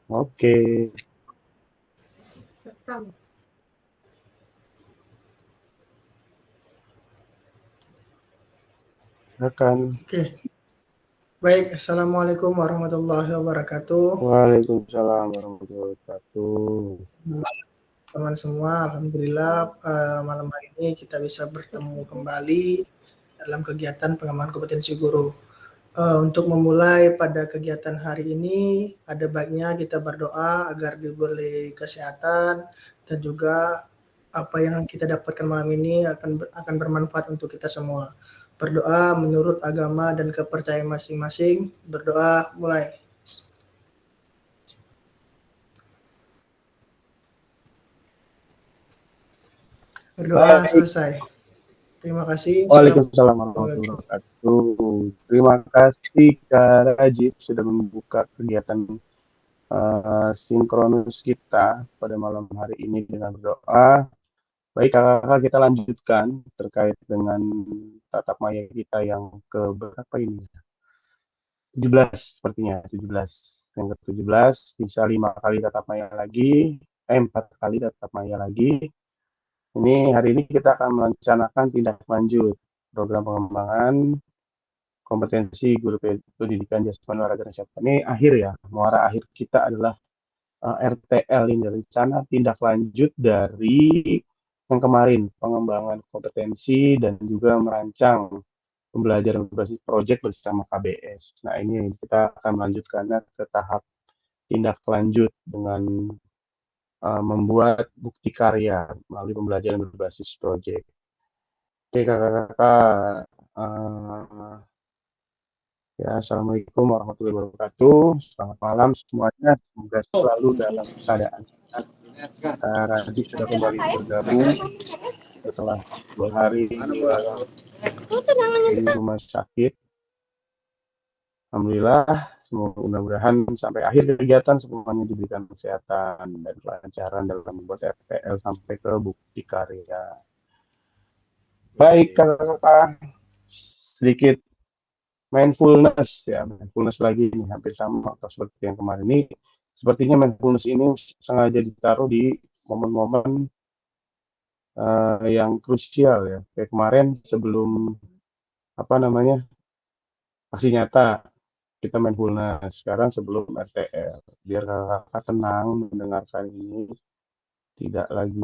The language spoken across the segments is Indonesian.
Oke. Silakan. Oke. Baik, Assalamualaikum warahmatullahi wabarakatuh. Waalaikumsalam warahmatullahi wabarakatuh. Teman semua, alhamdulillah malam hari ini kita bisa bertemu kembali dalam kegiatan pengembangan kompetensi guru. Untuk memulai pada kegiatan hari ini, ada baiknya kita berdoa agar diberi kesehatan dan juga apa yang kita dapatkan malam ini akan bermanfaat untuk kita semua. Berdoa menurut agama dan kepercayaan masing-masing. Berdoa mulai. Berdoa Baik. selesai. Terima kasih. Waalaikumsalam warahmatullahi wabarakatuh. Terima kasih Kak Raji sudah membuka kegiatan sinkronus kita pada malam hari ini dengan berdoa. Baik kakak, kita lanjutkan terkait dengan tatap maya kita yang ke berapa ini? 17 sepertinya, 17. Yang ke-17 bisa 5 kali tatap maya lagi, 4 kali tatap maya lagi. Ini hari ini kita akan merencanakan tindak lanjut program pengembangan kompetensi guru pendidikan jasmani olahraga dan kesehatan. Ini akhir ya, muara akhir kita adalah RTL ini, rencana tindak lanjut dari yang kemarin, pengembangan kompetensi dan juga merancang pembelajaran berbasis proyek bersama KBS. Nah ini kita akan melanjutkannya ke tahap tindak lanjut dengan membuat bukti karya melalui pembelajaran berbasis proyek. Oke kakak-kakak, ya assalamualaikum warahmatullahi wabarakatuh. Selamat malam semuanya. Semoga selalu dalam keadaan sehat. Raji sudah kembali bergabung setelah 2 hari di rumah sakit. Alhamdulillah, mudah-mudahan sampai akhir kegiatan semuanya diberikan kesehatan dan kelancaran dalam membuat RPL sampai ke bukti karya. Baik kakak-kakak, sedikit mindfulness ya, mindfulness lagi ini hampir sama atau seperti yang kemarin ini. Sepertinya mindfulness ini sengaja ditaruh di momen-momen yang krusial ya. Kayak kemarin sebelum apa namanya aksi nyata kita mindfulness. Sekarang sebelum RTL biar kakak tenang mendengarkan ini, tidak lagi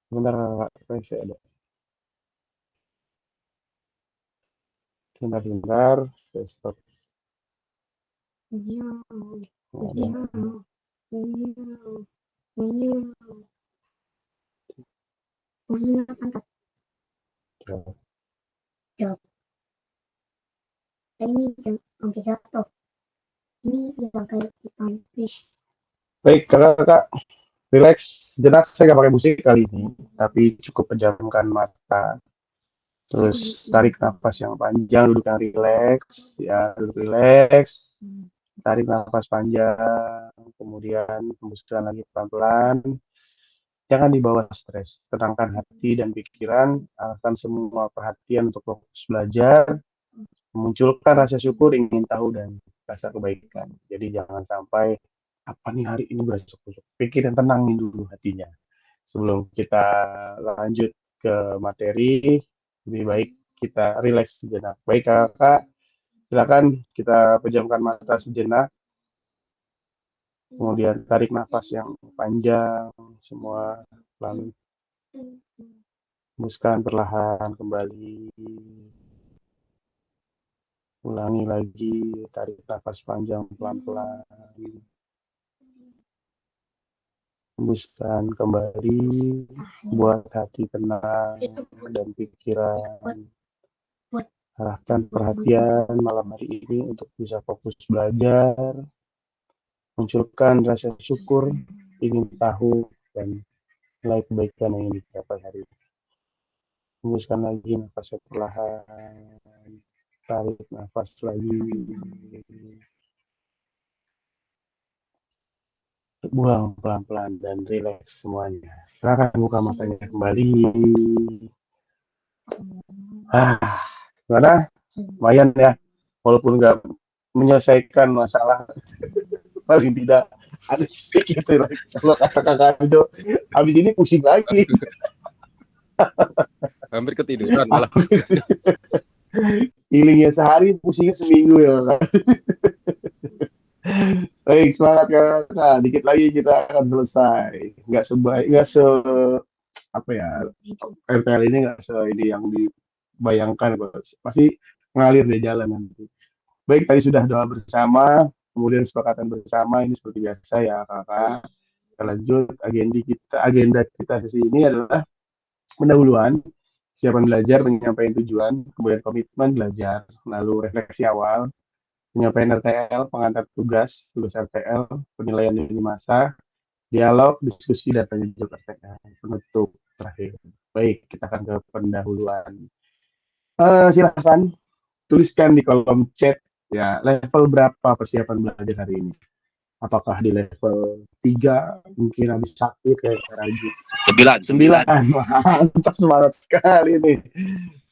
sebentar kakak saya ada sebentar saya stop. Baik kakak, relax jenak, saya nggak pakai musik kali ini, tapi cukup pejamkan mata. Terus tarik nafas yang panjang, duduk yang rileks, ya duduk rileks. Tarik nafas panjang, kemudian hembuskan lagi pelan-pelan. Jangan dibawa stres, tenangkan hati dan pikiran, alihkan semua perhatian untuk fokus belajar, memunculkan rasa syukur, ingin tahu, dan rasa kebaikan. Jadi jangan sampai, apa nih hari ini berasa syukur. Pikirin, tenangin dulu hatinya. Sebelum kita lanjut ke materi, lebih baik kita rileks sejenak. Baik kakak, silakan kita pejamkan mata sejenak. Kemudian tarik nafas yang panjang, semua lalu hembuskan perlahan kembali. Ulangi lagi, tarik nafas panjang pelan-pelan. Hembuskan kembali, buat hati tenang dan pikiran. Arahkan perhatian malam hari ini untuk bisa fokus belajar, munculkan rasa syukur, ingin tahu, dan nilai kebaikan yang ingin dicapai hari ini. Hembuskan lagi nafas perlahan, tarik nafas lagi. buang pelan-pelan dan rileks semuanya. Silakan buka matanya kembali. Gimana? Lumayan ya, walaupun nggak menyelesaikan masalah, paling tidak ada sedikit rileks. Kalau kata Kakak Arjo, habis ini pusing lagi. Hampir ketiduran malah. Healingnya sehari, pusingnya seminggu ya. Baik, semangat Kakak. Dikit lagi kita akan selesai. Nggak se apa ya, RTL ini nggak se ini yang dibayangkan, pasti ngalir di jalan nanti. Baik, tadi sudah doa bersama, kemudian kesepakatan bersama, ini seperti biasa ya Kakak. Kita lanjut, agenda kita sesi ini adalah pendahuluan, siapan belajar, penyampaian tujuan, kemudian komitmen belajar, lalu refleksi awal, penyampaian RTL, pengantar tugas RTL, penilaian lini masa, dialog, diskusi, dan tanya jawab RTL, penutup terakhir. Baik, kita akan ke pendahuluan. Silakan tuliskan di kolom chat ya, level berapa persiapan belajar hari ini. Apakah di level 3, mungkin habis sakit kayak Raju. 9. Mantap, semangat sekali nih.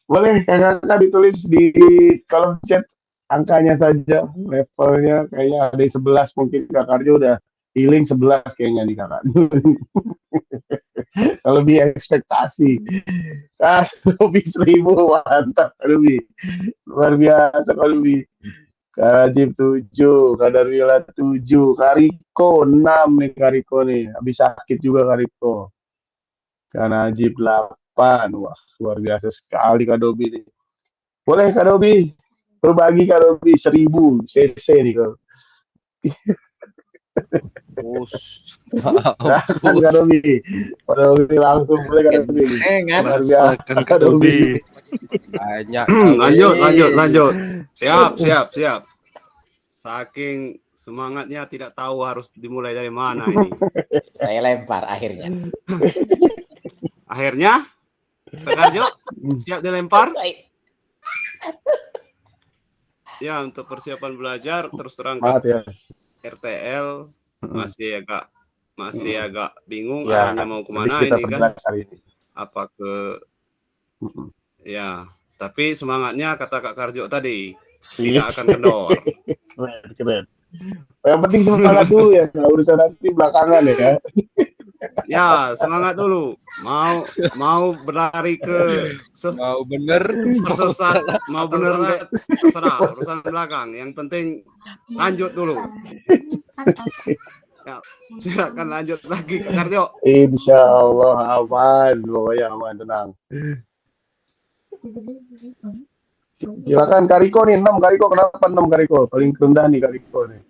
Boleh kakak ditulis di kolom chat angkanya saja, levelnya kayaknya ada 11, mungkin Kak Arjo udah healing 11 kayaknya nih Kakak. Lebih ekspektasi. Lebih 1000, mantap lebih. Luar biasa lebih. Karajib 7, Kadarwila 7, Kariko 6 nih Kariko nih. Habis sakit juga Kariko. Karajib 8. Wah, luar biasa sekali Kak Dobi nih. Boleh Kak Dobi, berbagi Kak Dobi 1000 cc nih Kak. Kan Kak Dobi. Kak Dobi langsung boleh Kak Dobi. Luar biasa Kak Dobi. Banyak. Lanjut. Siap. Saking semangatnya tidak tahu harus dimulai dari mana ini. Saya lempar akhirnya. Akhirnya, Kak Arjo, siap dilempar? Ya, untuk persiapan belajar terus terang ya. RTL masih agak bingung ya, arahnya mau kemana ini kan? Apa ke ya, tapi semangatnya kata Kak Karjo tadi tidak akan kendor. Keren. Yang penting semangat dulu ya, urusan nanti belakangan ya. Ya, semangat dulu. Mau berlari ke mau bener tersesat, mau bener terserah urusan belakang. Yang penting lanjut dulu. Ya, silakan lanjut lagi Kak Karjo. Insya Allah aman, pokoknya aman, tenang. Silakan Kariko nih, 6 Kariko, kenapa 6 Kariko? Paling rendah nih Kariko nih.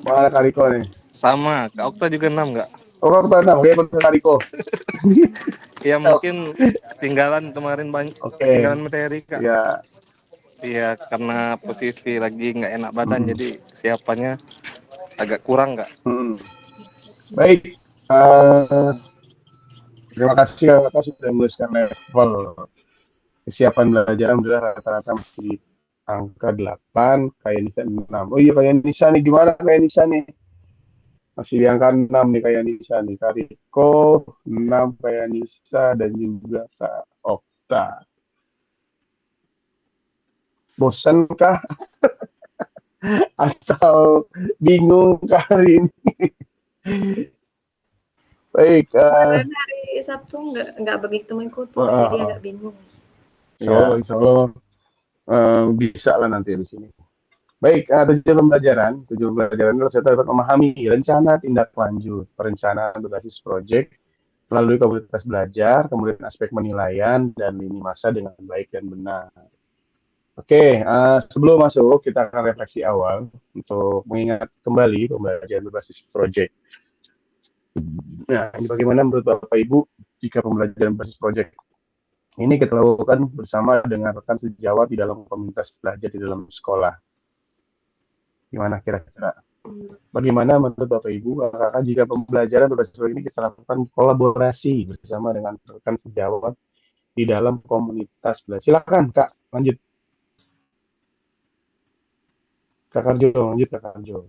Mana Kariko nih? Sama, Kak Okta juga 6 nggak? Oh, Kak Okta 6, kayak Kariko. Ya mungkin tinggalan kemarin banyak, tinggalan materi Kak. Iya, karena posisi lagi nggak enak badan, jadi siapannya agak kurang Kak. Baik, terima kasih Kakak sudah menuliskan level kesiapan belajar. Alhamdulillah rata-rata masih angka 8, kayak Nisa 6. Oh iya, kayak Nisa nih, gimana kayak Nisa nih? Masih di angka 6 nih kayak Nisa nih. Kariko 6 kayak Nisa dan juga Kak Okta. Bosan kah? Atau bingung kali ini? Baik. Hari Sabtu nggak begitu mengikuti, jadi agak bingung. Insya Allah bisa lah nanti di sini. Baik, tujuan pembelajaran adalah saya dapat memahami rencana tindak lanjut, perencanaan berbasis proyek, melalui komunitas belajar, kemudian aspek penilaian dan lini masa dengan baik dan benar. Oke, sebelum masuk kita akan refleksi awal untuk mengingat kembali pembelajaran berbasis proyek. Nah, ini bagaimana menurut Bapak Ibu jika pembelajaran berbasis proyek ini kita lakukan bersama dengan rekan sejawat di dalam komunitas belajar di dalam sekolah? Gimana kira-kira? Bagaimana menurut Bapak Ibu, kakak jika pembelajaran berbasis proyek ini kita lakukan kolaborasi bersama dengan rekan sejawat di dalam komunitas belajar? Silakan Kak, lanjut. Kak Arjo, lanjut Kak Arjo.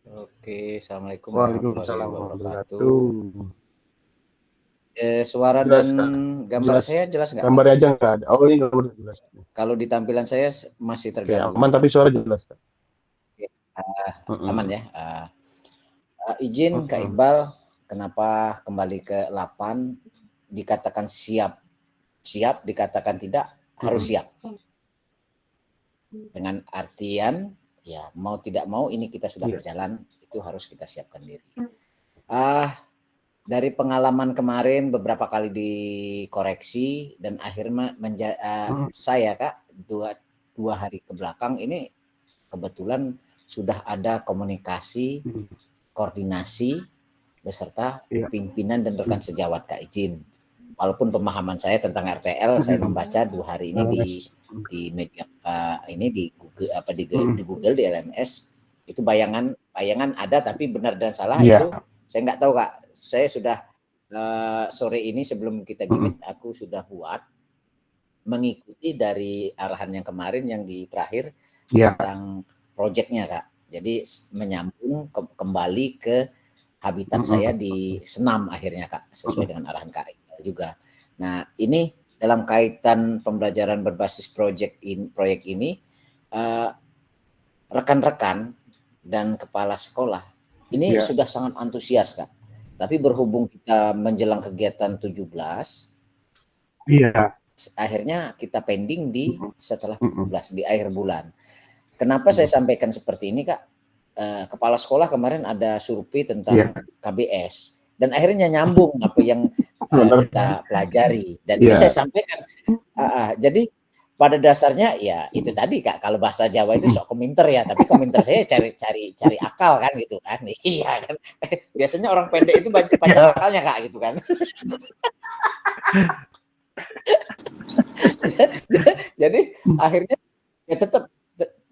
Oke, assalamualaikum warahmatullahi Waalaikumsalam wabarakatuh. wabarakatuh. Suara Jelas, dan Kak. gambar Jelas. saya jelas nggak? Gambar aja nggak ada. Oh, ini gambar jelas. Kalau di tampilan saya masih Oke, terganggu. aman tapi suara jelas, Kak. Aman ya. Izin Kak Iqbal, kenapa kembali ke 8 dikatakan siap? Siap dikatakan tidak, harus siap. Dengan artian ya mau tidak mau ini kita sudah berjalan, itu harus kita siapkan diri. Dari pengalaman kemarin beberapa kali dikoreksi dan akhirnya saya Kak dua hari ke belakang ini kebetulan sudah ada komunikasi, koordinasi beserta pimpinan dan rekan sejawat Kak izin. Walaupun pemahaman saya tentang RTL saya membaca 2 hari ini di media ini di Google di LMS itu bayangan ada tapi benar dan salah itu saya nggak tahu Kak. Saya sudah sore ini sebelum kita gimit aku sudah buat mengikuti dari arahan yang kemarin yang di terakhir tentang proyeknya Kak. Jadi menyambung kembali ke habitat saya di Senam akhirnya Kak, sesuai dengan arahan Kak juga. Nah ini dalam kaitan pembelajaran berbasis proyek ini rekan-rekan dan kepala sekolah ini sudah sangat antusias Kak. Tapi berhubung kita menjelang kegiatan 17, akhirnya kita pending di setelah 17 di akhir bulan. Kenapa saya sampaikan seperti ini Kak? Kepala sekolah kemarin ada survei tentang KBS dan akhirnya nyambung apa yang kita pelajari dan ini saya sampaikan. Jadi pada dasarnya ya itu tadi Kak, kalau bahasa Jawa itu sok kominter ya, tapi kominter saya cari akal kan gitu kan. Iya kan. Biasanya orang pendek itu banyak akalnya Kak gitu kan. Jadi akhirnya ya tetap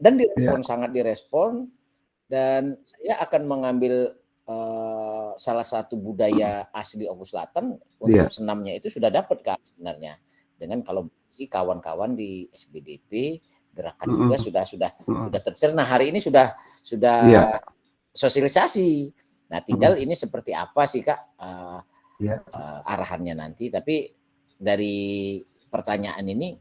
dan sangat direspon dan saya akan mengambil salah satu budaya asli Oku Selatan untuk senamnya itu sudah dapat Kak sebenarnya. Dengan kalau si kawan-kawan di SBDP gerakan juga sudah tercerna. Hari ini sudah sosialisasi. Nah, tinggal ini seperti apa sih Kak arahannya nanti. Tapi dari pertanyaan ini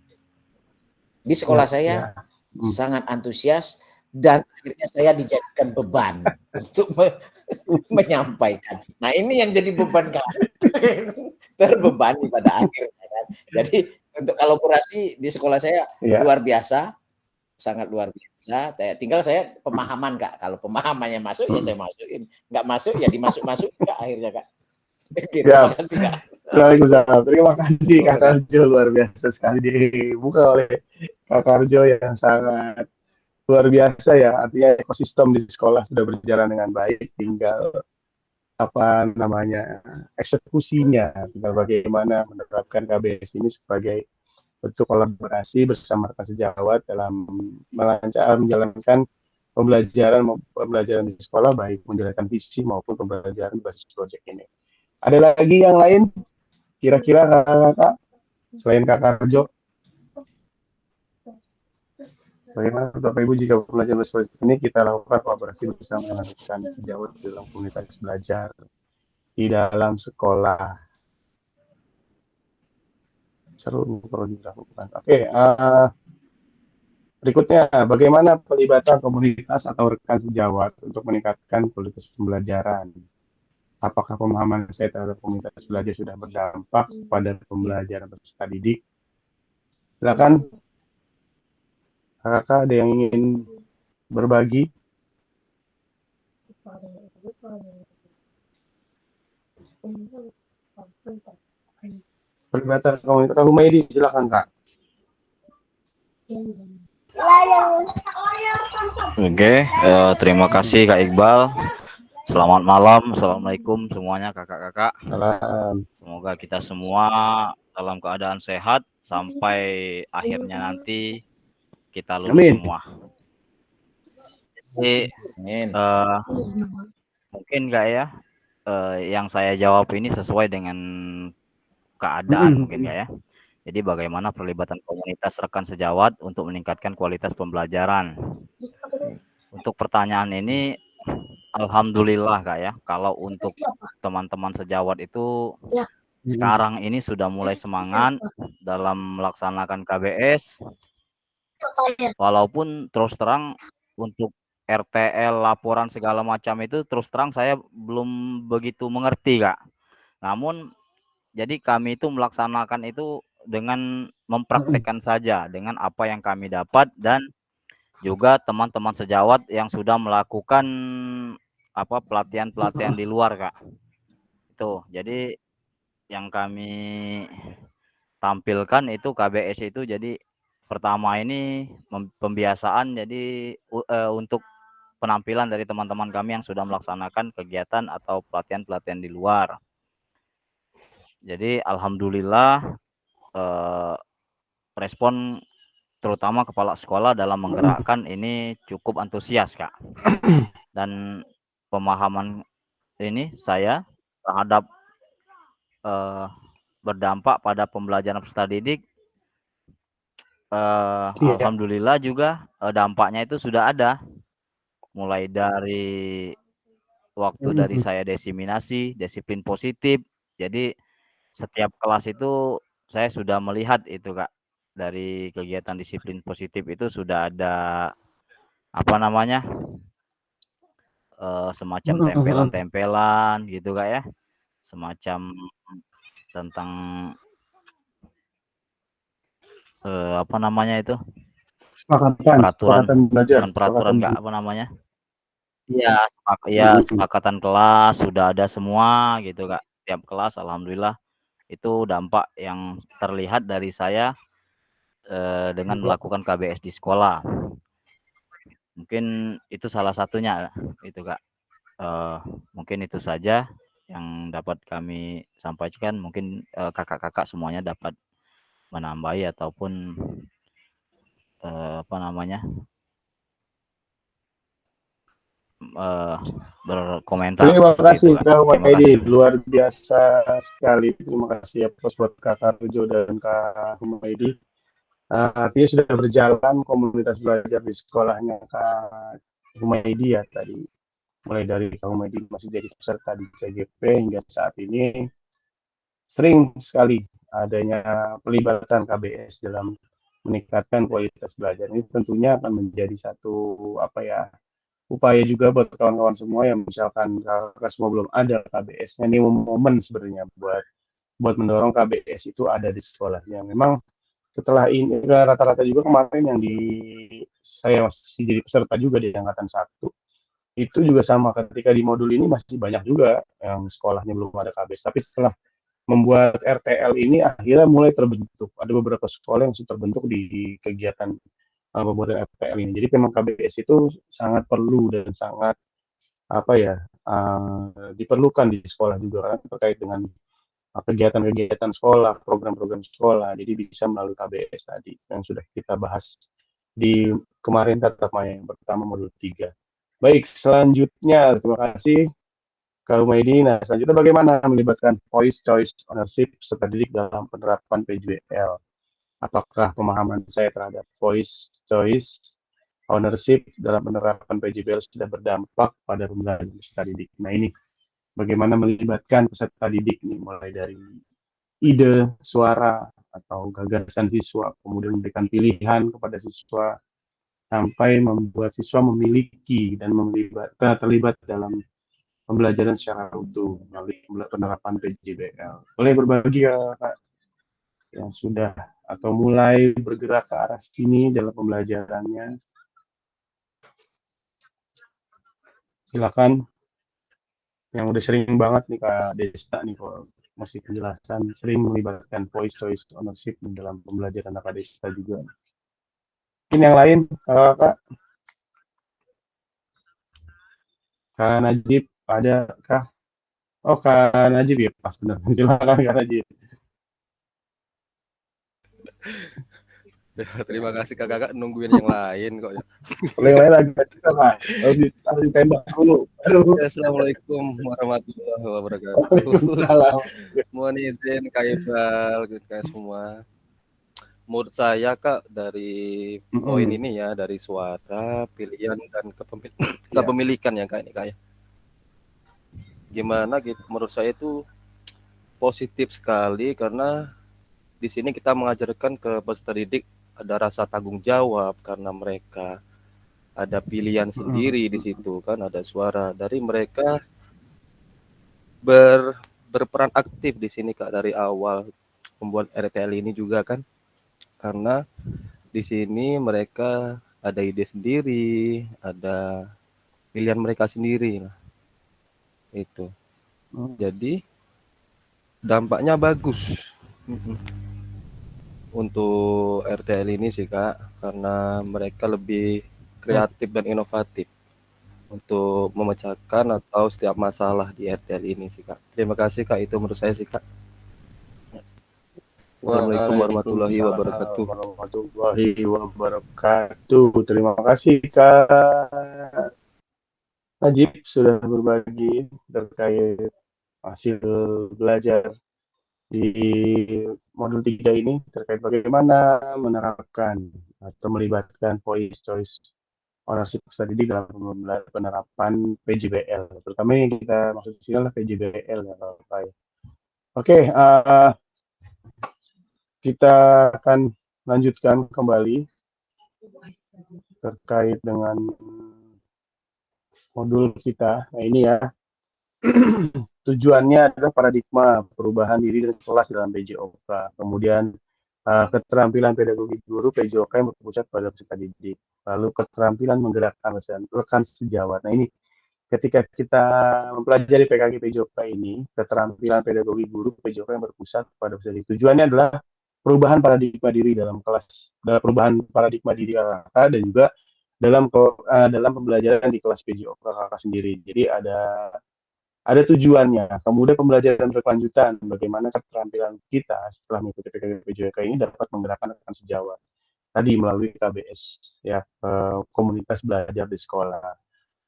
di sekolah saya sangat antusias dan akhirnya saya dijadikan beban untuk menyampaikan. Nah, ini yang jadi beban Kak. Terbebani pada akhirnya kan. Jadi untuk kolaborasi di sekolah saya luar biasa, sangat luar biasa. Tinggal saya pemahaman Kak. Kalau pemahamannya masuk ya saya masukin, nggak masuk ya dimasuk Kak akhirnya Kak. Terima kasih Kak. Terima kasih Kak Karjo, luar biasa sekali dibuka oleh Kak Karjo yang sangat luar biasa ya. Artinya ekosistem di sekolah sudah berjalan dengan baik, tinggal eksekusinya, tinggal bagaimana menerapkan KBS ini sebagai bentuk kolaborasi bersama rekan sejawat dalam menjalankan pembelajaran di sekolah, baik menjalankan visi maupun pembelajaran basis proyek ini. Ada lagi yang lain kira-kira kakak selain Kak Karjo? Bagaimana Bapak Ibu jika pembelajaran seperti ini kita lakukan kolaborasi bersama dengan rekan sejawat dalam komunitas belajar di dalam sekolah? Seru perlu dilakukan. Oke, berikutnya bagaimana pelibatan komunitas atau rekan sejawat untuk meningkatkan kualitas pembelajaran? Apakah pemahaman saya terhadap komunitas belajar sudah berdampak pada pembelajaran peserta didik? Silakan. Kakak ada yang ingin berbagi? Pelibatan komunitas Humaydi, silakan Kak. Oke, terima kasih Kak Iqbal. Selamat malam, assalamualaikum semuanya kakak-kakak. Salam. Semoga kita semua dalam keadaan sehat sampai akhirnya nanti kita lulus semua. Jadi mungkin Kak ya, yang saya jawab ini sesuai dengan keadaan mungkin Kak ya. Jadi bagaimana perlibatan komunitas rekan sejawat untuk meningkatkan kualitas pembelajaran. Untuk pertanyaan ini alhamdulillah Kak ya, kalau untuk teman-teman sejawat itu sekarang ini sudah mulai semangat dalam melaksanakan KBS. Walaupun terus terang untuk RTL laporan segala macam itu terus terang saya belum begitu mengerti Kak. Namun jadi kami itu melaksanakan itu dengan mempraktekkan saja dengan apa yang kami dapat, dan juga teman-teman sejawat yang sudah melakukan pelatihan-pelatihan di luar Kak. Itu jadi yang kami tampilkan itu KBS itu, jadi pertama ini pembiasaan, jadi untuk penampilan dari teman-teman kami yang sudah melaksanakan kegiatan atau pelatihan-pelatihan di luar. Jadi alhamdulillah respon terutama kepala sekolah dalam menggerakkan ini cukup antusias Kak. Dan pemahaman ini saya terhadap berdampak pada pembelajaran peserta didik, alhamdulillah juga dampaknya itu sudah ada. Mulai dari waktu dari saya disiminasi disiplin positif, jadi setiap kelas itu saya sudah melihat itu Kak, dari kegiatan disiplin positif itu sudah ada semacam tempelan-tempelan gitu Kak ya, semacam tentang itu peraturan belajar, bukan peraturan enggak iya kesepakatan kelas sudah ada semua gitu Kak. Tiap kelas alhamdulillah itu dampak yang terlihat dari saya dengan melakukan KBS di sekolah. Mungkin itu salah satunya itu Kak. Mungkin itu saja yang dapat kami sampaikan. Mungkin kakak-kakak semuanya dapat menambahi ataupun berkomentar. Terima kasih Kak Humaydi, luar biasa sekali. Terima kasih ya buat Kak Rujo dan Kak Humaydi. Artinya sudah berjalan komunitas belajar di sekolahnya Kak Humaydi ya tadi. Mulai dari Kak Humaydi masih jadi peserta di CGP hingga saat ini sering sekali adanya pelibatan KBS dalam meningkatkan kualitas belajar. Ini tentunya akan menjadi satu upaya juga buat kawan-kawan semua yang misalkan kakak semua belum ada KBS-nya. Ini momen sebenarnya buat mendorong KBS itu ada di sekolahnya. Memang setelah ini rata-rata juga kemarin yang saya masih jadi peserta juga di angkatan 1 itu juga sama, ketika di modul ini masih banyak juga yang sekolahnya belum ada KBS, tapi setelah membuat RTL ini akhirnya mulai terbentuk. Ada beberapa sekolah yang sudah terbentuk di kegiatan pembuatan RTL ini. Jadi memang KBS itu sangat perlu dan sangat diperlukan di sekolah juga, kan, terkait dengan kegiatan-kegiatan sekolah, program-program sekolah. Jadi bisa melalui KBS tadi yang sudah kita bahas di kemarin tatap maya yang pertama modul 3. Baik, selanjutnya terima kasih Kak Humaydi. Nah, selanjutnya bagaimana melibatkan voice choice ownership peserta didik dalam penerapan PJBL? Apakah pemahaman saya terhadap voice choice ownership dalam penerapan PJBL sudah berdampak pada pembelajaran peserta didik? Nah, ini bagaimana melibatkan peserta didik nih, mulai dari ide, suara, atau gagasan siswa, kemudian memberikan pilihan kepada siswa, sampai membuat siswa memiliki dan terlibat dalam pembelajaran secara utuh melalui penerapan PJBL. Boleh berbagi ya Kak, yang sudah atau mulai bergerak ke arah sini dalam pembelajarannya? Silakan. Yang udah sering banget nih Kak Desta nih, kalau masih penjelasan, sering melibatkan voice choice ownership dalam pembelajaran Kak Desta juga. Mungkin yang lain Kak Najib ada kah? Oh Kak Najib ya, pas benar. Silakan Kak Najib. Terima kasih kakak nungguin yang lain kok ya. Yang lain agak susah Kak, harus ditembak dulu. Assalamualaikum warahmatullahi wabarakatuh. Mohon izin Kak Ibal, kita semua. Menurut saya Kak, dari poin ini ya, dari suara, pilihan, dan kepemilikan ya Kak ini Kak ya. gimana gitu, menurut saya itu positif sekali karena di sini kita mengajarkan ke peserta didik ada rasa tanggung jawab karena mereka ada pilihan sendiri di situ kan, ada suara dari mereka berperan aktif di sini Kak dari awal membuat RTL ini juga kan, karena di sini mereka ada ide sendiri, ada pilihan mereka sendiri lah itu. Jadi dampaknya bagus untuk RTL ini sih Kak, karena mereka lebih kreatif dan inovatif untuk memecahkan atau setiap masalah di RTL ini sih Kak. Terima kasih Kak, itu menurut saya sih Kak. Wassalamualaikum warahmatullahi wabarakatuh. Warahmatullahi wabarakatuh. Terima kasih Kak Najib sudah berbagi terkait hasil belajar di modul 3 ini terkait bagaimana menerapkan atau melibatkan voice choice ownership peserta didik dalam penerapan PJBL. Terutama yang kita maksud di sini adalah PJBL ya Pak. Oke, kita akan lanjutkan kembali terkait dengan modul kita. Nah ini ya, tujuannya adalah paradigma perubahan diri dan kelas dalam PJOK. Kemudian keterampilan pedagogi guru PJOK yang berpusat pada peserta didik. Lalu keterampilan menggerakkan rekan sejawat. Nah ini ketika kita mempelajari PKG PJOK ini, keterampilan pedagogi guru PJOK yang berpusat pada peserta didik. Tujuannya adalah perubahan paradigma diri dalam kelas, perubahan paradigma diri kakak dan juga dalam pembelajaran di kelas PJOK kakak sendiri. Jadi ada tujuannya. Kemudian pembelajaran berkelanjutan, bagaimana keterampilan kita setelah mengikuti PKG PJOK ini dapat menggerakkan rekan sejawat. Tadi melalui KBS, ya, komunitas belajar di sekolah.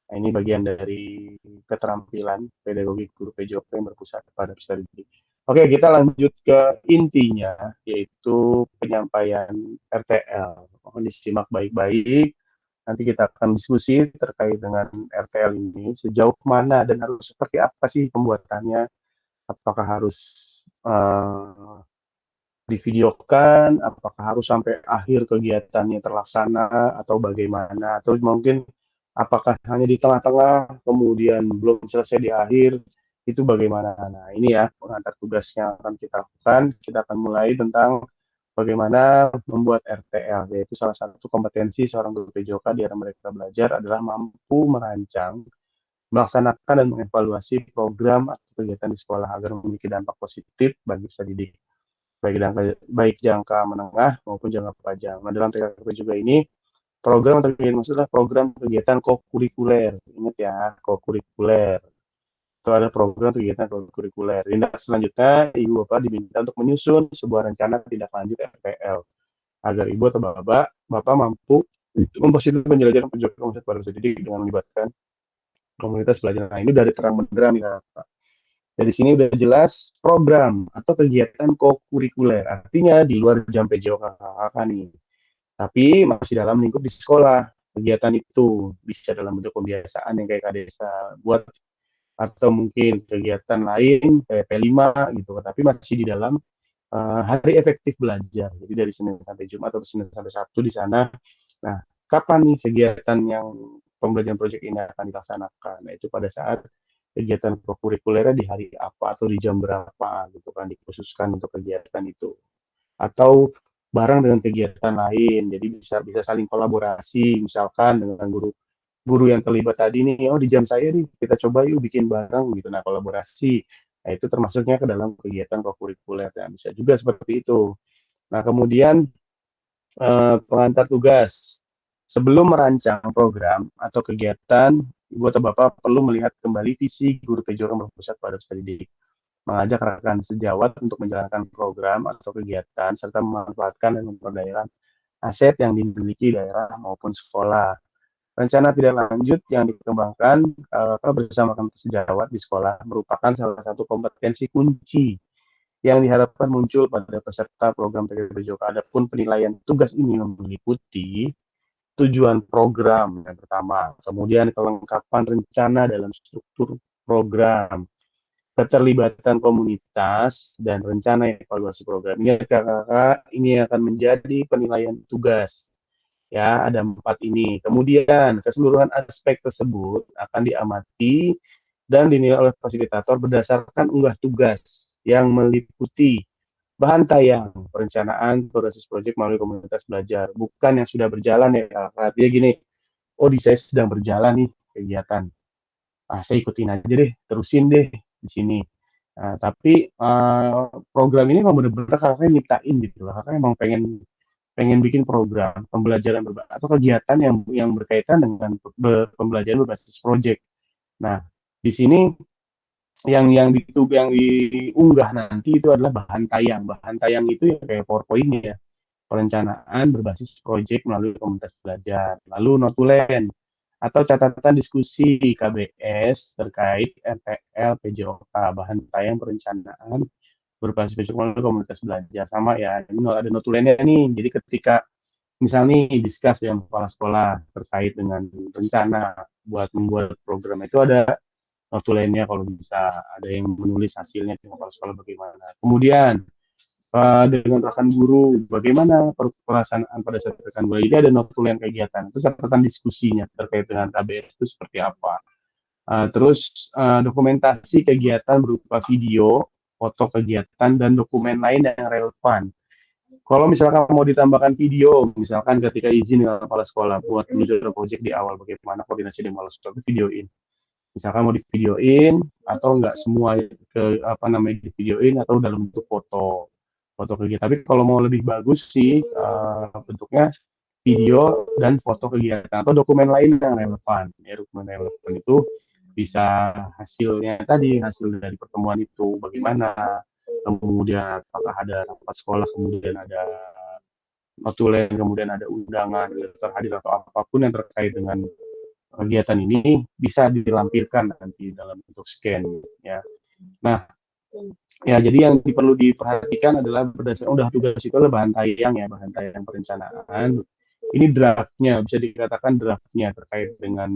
Nah, ini bagian dari keterampilan pedagogi guru PJOK yang berpusat pada peserta didik. Oke, kita lanjut ke intinya, yaitu penyampaian RTL. Mohon disimak baik-baik. Nanti kita akan diskusi terkait dengan RTL ini, sejauh mana dan harus seperti apa sih pembuatannya. Apakah harus divideokan, apakah harus sampai akhir kegiatannya terlaksana, atau bagaimana, atau mungkin apakah hanya di tengah-tengah, kemudian belum selesai di akhir, itu bagaimana. Nah ini ya pengantar tugas yang akan kita lakukan. Kita akan mulai tentang bagaimana membuat RTL, yaitu salah satu kompetensi seorang guru PJOK di era mereka belajar adalah mampu merancang, melaksanakan dan mengevaluasi program atau kegiatan di sekolah agar memiliki dampak positif bagi peserta didik, baik jangka menengah maupun jangka panjang. Nah dalam PKP juga ini program atau kegiatan maksudnya program kegiatan kokurikuler. Ingat ya, kokurikuler. Itu ada program kegiatan kurikuler. Tindak selanjutnya, Ibu Bapak diminta untuk menyusun sebuah rencana tindak lanjut RTL agar Ibu atau Bapak mampu mempositif penjelajahan penjualan konsep pada peserta didik dengan melibatkan komunitas belajar. Nah, ini dari terang benderang ya Pak. Dari sini udah jelas program atau kegiatan kokurikuler. Artinya di luar jam PJOK nih. Tapi masih dalam lingkup di sekolah. Kegiatan itu bisa dalam bentuk pembiasaan yang kayak Kak Desa buat, atau mungkin kegiatan lain kayak P5 gitu, tapi masih di dalam hari efektif belajar. Jadi dari Senin sampai Jumat atau Senin sampai Sabtu di sana. Nah, kapan nih kegiatan yang pembelajaran proyek ini akan dilaksanakan? Nah, itu pada saat kegiatan kurikulernya di hari apa atau di jam berapa gitu kan, dikhususkan untuk kegiatan itu. Atau bareng dengan kegiatan lain, jadi bisa saling kolaborasi, misalkan dengan guru yang terlibat tadi nih, oh di jam saya nih kita coba yuk bikin bareng gitu. Nah kolaborasi, nah itu termasuknya ke dalam kegiatan kokurikuler dan bisa juga seperti itu. Nah kemudian pengantar tugas, sebelum merancang program atau kegiatan, Ibu atau Bapak perlu melihat kembali visi guru PJOK yang berpusat pada peserta didik, mengajak rekan sejawat untuk menjalankan program atau kegiatan serta memanfaatkan dan memperdayakan aset yang dimiliki daerah maupun sekolah. Rencana tidak lanjut yang dikembangkan bersama sejawat di sekolah merupakan salah satu kompetensi kunci yang diharapkan muncul pada peserta program PJOK. Adapun penilaian tugas ini meliputi tujuan program yang pertama, kemudian kelengkapan rencana dalam struktur program, keterlibatan komunitas dan rencana evaluasi program. Kakak-kakak, ini akan menjadi penilaian tugas. Ya, ada 4 ini. Kemudian, keseluruhan aspek tersebut akan diamati dan dinilai oleh fasilitator berdasarkan unggah tugas yang meliputi bahan tayang, perencanaan, proses proyek melalui komunitas belajar. Bukan yang sudah berjalan ya, kakak. Dia gini, oh di saya sedang berjalan nih kegiatan. Saya ikutin aja deh, terusin deh di sini. Nah, tapi program ini memang benar-benar kakak nyiptain gitu. Kakak emang pengen bikin program pembelajaran atau kegiatan yang berkaitan dengan pembelajaran berbasis proyek. Nah, di sini yang diunggah nanti itu adalah bahan tayang. Bahan tayang itu ya kayak PowerPoint ya. Perencanaan berbasis proyek melalui komunitas belajar. Lalu notulen atau catatan diskusi KBS terkait RTL PJOK, bahan tayang perencanaan berbasis proyek melalui komunitas belajar. Sama ya, ini ada notulennya nih. Jadi ketika misalnya diskus dengan kepala sekolah terkait dengan rencana buat membuat program itu ada notulennya kalau bisa, ada yang menulis hasilnya di kepala sekolah bagaimana. Kemudian dengan rekan guru, bagaimana pelaksanaan pada saat rekan guru ini ada notulen kegiatan, terus catatan diskusinya terkait dengan KBS itu seperti apa. Terus dokumentasi kegiatan berupa video, foto kegiatan, dan dokumen lain yang relevan. Kalau misalkan mau ditambahkan video, misalkan ketika izin dengan kepala sekolah buat menunjukkan proyek di awal, bagaimana koordinasi dengan kepala sekolah, videoin. Misalkan mau divideoin atau enggak semua divideoin atau dalam bentuk foto kegiatan. Tapi kalau mau lebih bagus sih bentuknya video dan foto kegiatan atau dokumen lain yang relevan. Ya, dokumen relevan itu bisa hasilnya tadi, hasil dari pertemuan itu bagaimana, kemudian apakah ada rapat sekolah, kemudian ada notulen, kemudian ada undangan, terhadir atau apapun yang terkait dengan kegiatan ini bisa dilampirkan nanti dalam bentuk scan ya. Nah, ya jadi yang perlu diperhatikan adalah berdasarkan udah tugas itu adalah bahan tayang perencanaan. Ini draftnya, bisa dikatakan draftnya terkait dengan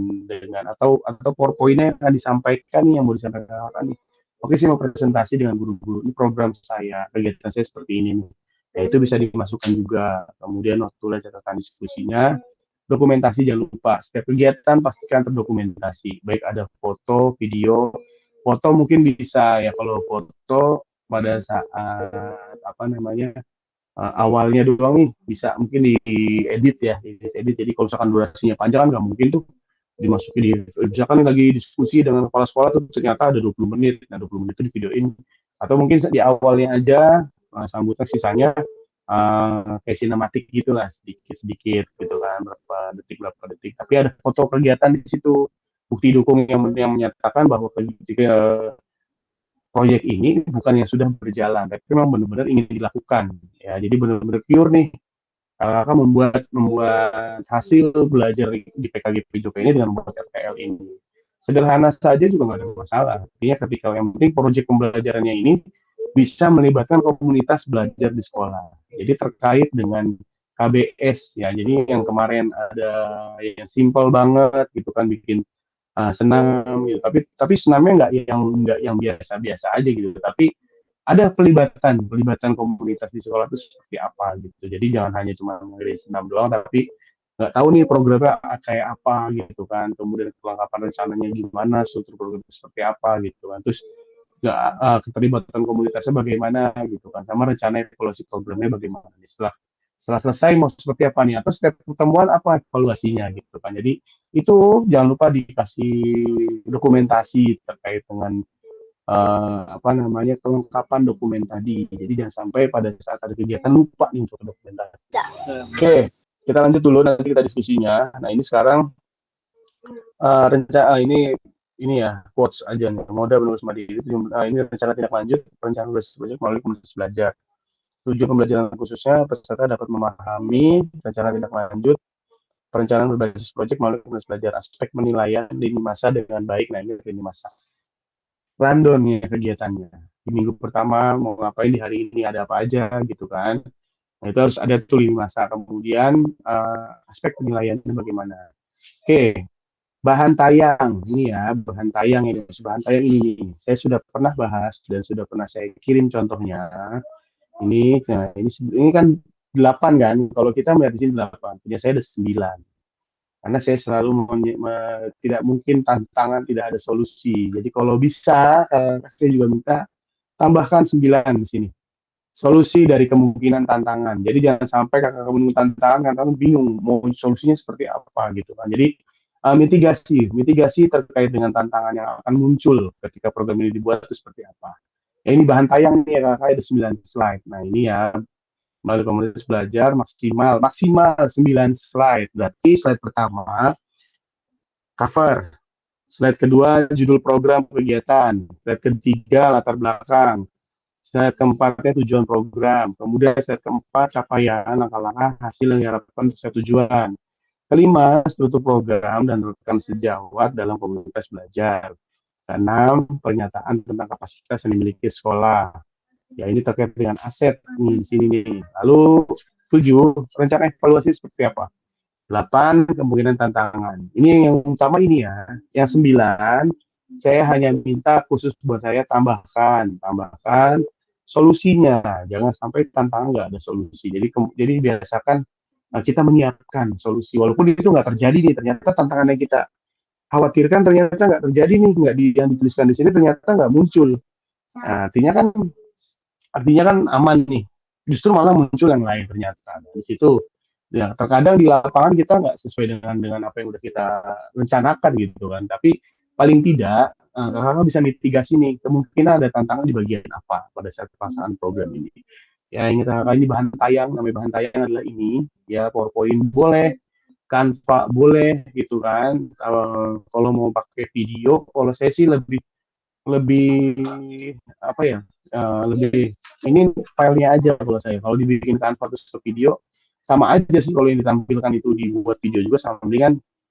atau PowerPoint-nya akan disampaikan yang mau disampaikan nih. Oke, saya mau presentasi dengan guru-guru. Ini program saya, kegiatan saya seperti ini nih. Ya itu bisa dimasukkan juga. Kemudian waktu catatan diskusinya, dokumentasi jangan lupa. Setiap kegiatan pastikan terdokumentasi. Baik ada foto, video. Foto mungkin bisa ya, kalau foto pada saat awalnya doang nih bisa mungkin diedit ya, edit. Jadi kalau misalkan durasinya panjang kan nggak mungkin tuh dimasukin misalkan lagi diskusi dengan kepala sekolah tuh ternyata ada 20 menit. Nah 20 menit itu di videoin atau mungkin di awalnya aja sambutan, sisanya kayak sinematik gitulah, sedikit gitu kan, berapa detik, tapi ada foto kegiatan di situ, bukti dukung yang menyatakan bahwa proyek ini bukan yang sudah berjalan, tapi memang benar-benar ingin dilakukan ya. Jadi benar-benar pure nih kakak membuat hasil belajar di PKG PJOK ini dengan membuat RTL ini. Sederhana saja juga nggak ada masalah. Artinya ketika yang penting proyek pembelajarannya ini bisa melibatkan komunitas belajar di sekolah. Jadi terkait dengan KBS ya. Jadi yang kemarin ada yang simpel banget gitu kan, bikin senam gitu. Tapi senamnya nggak yang biasa-biasa aja gitu. Tapi ada pelibatan komunitas di sekolah itu seperti apa gitu. Jadi jangan hanya cuma ngeri senam doang, tapi nggak tahu nih programnya kayak apa gitu kan. Kemudian kelengkapan rencananya gimana, struktur program seperti apa gitu kan. Terus keterlibatan komunitasnya bagaimana gitu kan, sama rencana evaluasi programnya bagaimana setelah selesai mau seperti apa nih, atau setiap pertemuan apa evaluasinya gitu kan. Jadi itu jangan lupa dikasih dokumentasi terkait dengan kelengkapan dokumen tadi. Jadi jangan sampai pada saat ada kegiatan lupa nih untuk dokumentasi. Oke, kita lanjut dulu, nanti kita diskusinya. Nah ini sekarang rencana ini ya, quotes aja nih. Modal menulis mandiri. Ini rencana tindak lanjut perencanaan proyek melalui komunitas belajar. Tujuan pembelajaran khususnya peserta dapat memahami rencana tindak lanjut perencanaan berbasis proyek melalui komunitas belajar. Aspek penilaian lini masa dengan baik. Nah ini lini masa. Rundown nih kegiatannya. Di minggu pertama mau ngapain, di hari ini ada apa aja gitu kan. Nah itu harus ada tuh lini masa. Kemudian aspek penilaiannya bagaimana. Oke. bahan tayang ini ya, bahan tayang ini saya sudah pernah bahas dan sudah pernah saya kirim contohnya. Ini kan 8 kan, kalau kita melihat di sini 8, punya saya ada 9. Karena saya selalu tidak mungkin tantangan tidak ada solusi. Jadi kalau bisa, saya juga minta tambahkan 9 di sini. Solusi dari kemungkinan tantangan. Jadi jangan sampai kakak kamu tantangan, kan kamu bingung mau solusinya seperti apa gitu kan. Jadi mitigasi terkait dengan tantangan yang akan muncul ketika program ini dibuat itu seperti apa. Ya, ini bahan tayang nih ya kakak, ada 9 slide. Nah ini ya, melalui komunitas belajar maksimal 9 slide. Berarti slide pertama cover, slide kedua judul program kegiatan, slide ketiga latar belakang, slide keempatnya tujuan program, kemudian slide keempat capaian langkah-langkah hasil yang diharapkan sesuai tujuan. Kelima, struktur program dan rekan sejawat dalam komunitas belajar. Keenam, pernyataan tentang kapasitas yang dimiliki sekolah. Ya, ini terkait dengan aset nih di sini nih. Lalu 7, rencana evaluasi seperti apa? 8, kemungkinan tantangan. Ini yang utama ini ya. Yang 9, saya hanya minta khusus buat saya tambahkan solusinya. Jangan sampai tantangan nggak ada solusi. Jadi biasakan kita menyiapkan solusi. Walaupun itu nggak terjadi nih, ternyata tantangan yang kita khawatirkan ternyata nggak terjadi nih, yang dituliskan di sini ternyata nggak muncul. Nah, artinya kan aman nih. Justru malah muncul yang lain ternyata. Di situ ya terkadang di lapangan kita nggak sesuai dengan apa yang udah kita rencanakan gitu kan. Tapi paling tidak kakak bisa mitigasi nih kemungkinan ada tantangan di bagian apa pada saat pelaksanaan program ini. Ya ini kakak, ini bahan tayang, namanya bahan tayang adalah ini ya, PowerPoint boleh, Canva boleh gitu kan. Kalau mau pakai video, kalau saya sih lebih apa ya, lebih ini filenya aja kalau saya. Kalau dibikin Canva terus ke video sama aja sih, kalau yang ditampilkan itu dibuat video juga sama,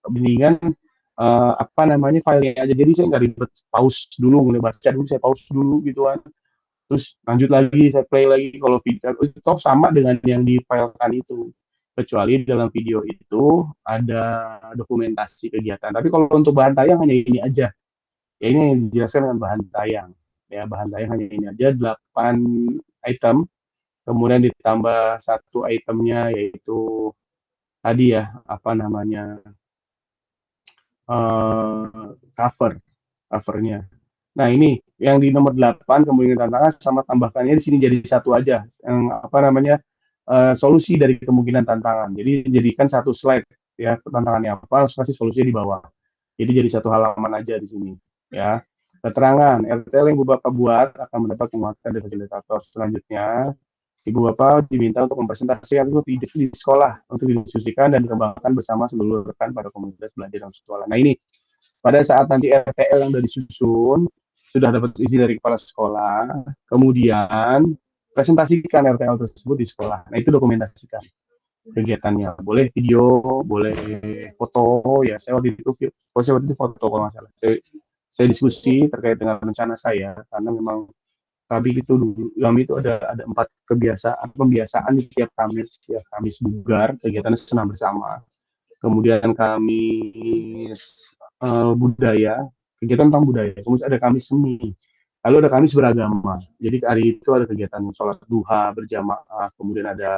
mendingan apa namanya, filenya aja. Jadi saya nggak ribet pause dulu, mulai baca dulu saya pause dulu gitu kan, terus lanjut lagi saya play lagi. Kalau video itu sama dengan yang difilekan itu, kecuali dalam video itu ada dokumentasi kegiatan. Tapi kalau untuk bahan tayang hanya ini aja ya, ini yang dijelaskan dengan bahan tayang ya. Bahan tayang hanya ini aja, 8 item, kemudian ditambah satu itemnya yaitu tadi ya, apa namanya, covernya. Nah ini yang di nomor 8 kemungkinan tantangan, sama tambahkannya di sini jadi satu aja, yang apa namanya, solusi dari kemungkinan tantangan. Jadi jadikan satu slide ya, tantangannya apa, langsung kasih solusinya di bawah. Jadi jadi satu halaman aja di sini ya. Keterangan RTL yang Bapak buat akan mendapat penguatan dari fasilitator. Selanjutnya Ibu Bapak diminta untuk mempresentasikan itu di sekolah untuk didiskusikan dan dikembangkan bersama seluruh rekan pada komunitas belajar dan sekolah. Nah ini pada saat nanti RTL yang sudah disusun, sudah dapat isi dari kepala sekolah, kemudian presentasikan RTL tersebut di sekolah. Nah itu dokumentasikan kegiatannya, boleh video, boleh foto ya. Saya waktu itu foto kalau nggak salah. Saya diskusi terkait dengan rencana saya, karena memang kami itu dulu, kami itu ada 4 pembiasaan di tiap Kamis ya. Kamis bugar, kegiatan senam bersama. Kemudian Kamis budaya, kegiatan tentang budaya. Kemudian ada Kamis seni. Lalu ada Kamis beragama. Jadi hari itu ada kegiatan sholat duha berjamaah, kemudian ada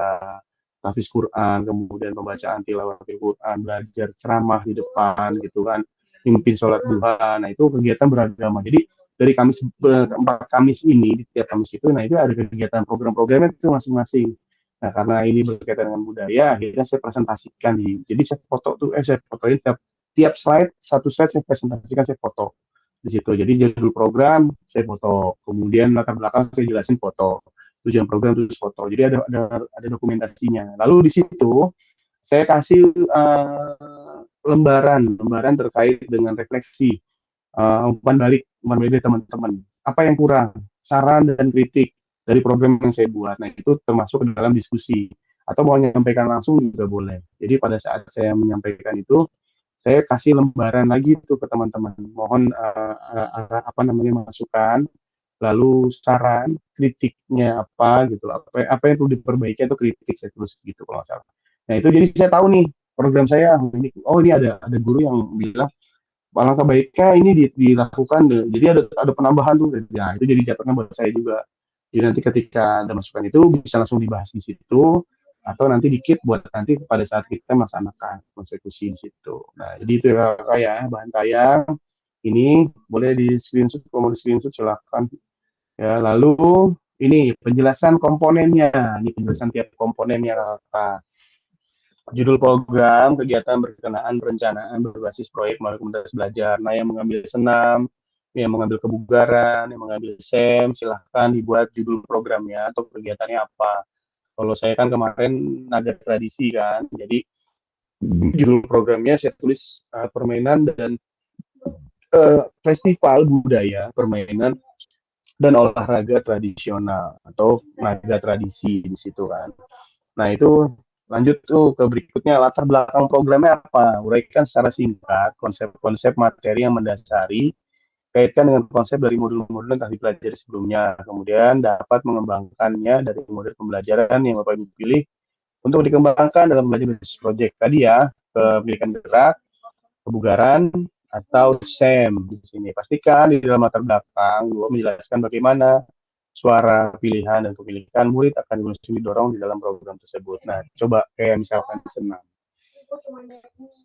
tahfiz Quran, kemudian pembacaan tilawatil Quran, belajar ceramah di depan gitu kan, mimpin sholat duha. Nah itu kegiatan beragama. Jadi dari Kamis 4 Kamis ini, di tiap Kamis itu, nah itu ada kegiatan program-programnya itu masing-masing. Nah karena ini berkaitan dengan budaya, akhirnya saya presentasikan jadi saya foto tuh, saya fotoin tiap slide, satu slide saya presentasikan, saya foto di situ. Jadi judul program saya foto, kemudian latar belakang saya jelasin foto, tujuan program terus foto. Jadi ada dokumentasinya. Lalu di situ saya kasih lembaran terkait dengan refleksi, umpan balik dari teman-teman. Apa yang kurang, saran dan kritik dari program yang saya buat. Nah itu termasuk ke dalam diskusi, atau mau menyampaikan langsung juga boleh. Jadi pada saat saya menyampaikan itu, saya kasih lembaran lagi tuh ke teman-teman. Mohon apa namanya, masukan, lalu saran, kritiknya apa gitu, apa yang perlu diperbaiki atau kritik, saya tulis gitu kalau nggak salah. Nah itu jadi saya tahu nih program saya ini, oh ini ada guru yang bilang alangkah baiknya ini dilakukan. Jadi ada penambahan tuh, ya itu jadi catatan buat saya juga. Jadi nanti ketika ada masukan itu bisa langsung dibahas di situ, atau nanti dikit buat nanti pada saat kita melaksanakan konstitusi di situ. Nah, jadi itu ya bahan saya. Ini boleh di screenshot, kalau mau di screenshot silakan. Ya, lalu ini penjelasan komponennya, ini penjelasan tiap komponennya apa. Judul program, kegiatan berkenaan perencanaan berbasis proyek melalui komunitas belajar. Nah, yang mengambil senam, yang mengambil kebugaran, yang mengambil SEM, silahkan dibuat judul programnya atau kegiatannya apa. Kalau saya kan kemarin naga tradisi kan, jadi judul programnya saya tulis permainan dan festival budaya, permainan dan olahraga tradisional atau naga tradisi di situ kan. Nah, itu lanjut tuh ke berikutnya, latar belakang programnya apa? Uraikan secara singkat konsep-konsep materi yang mendasari, kaitkan dengan konsep dari modul-modul yang telah dipelajari sebelumnya. Kemudian dapat mengembangkannya dari model pembelajaran yang Bapak Ibu pilih untuk dikembangkan dalam belajar bisnis project. Tadi ya, pendidikan gerak, kebugaran, atau SEM di sini. Pastikan di dalam latar belakang menjelaskan bagaimana suara pilihan dan kepemilikan murid akan langsung didorong di dalam program tersebut. Nah, coba kayak misalkan senam.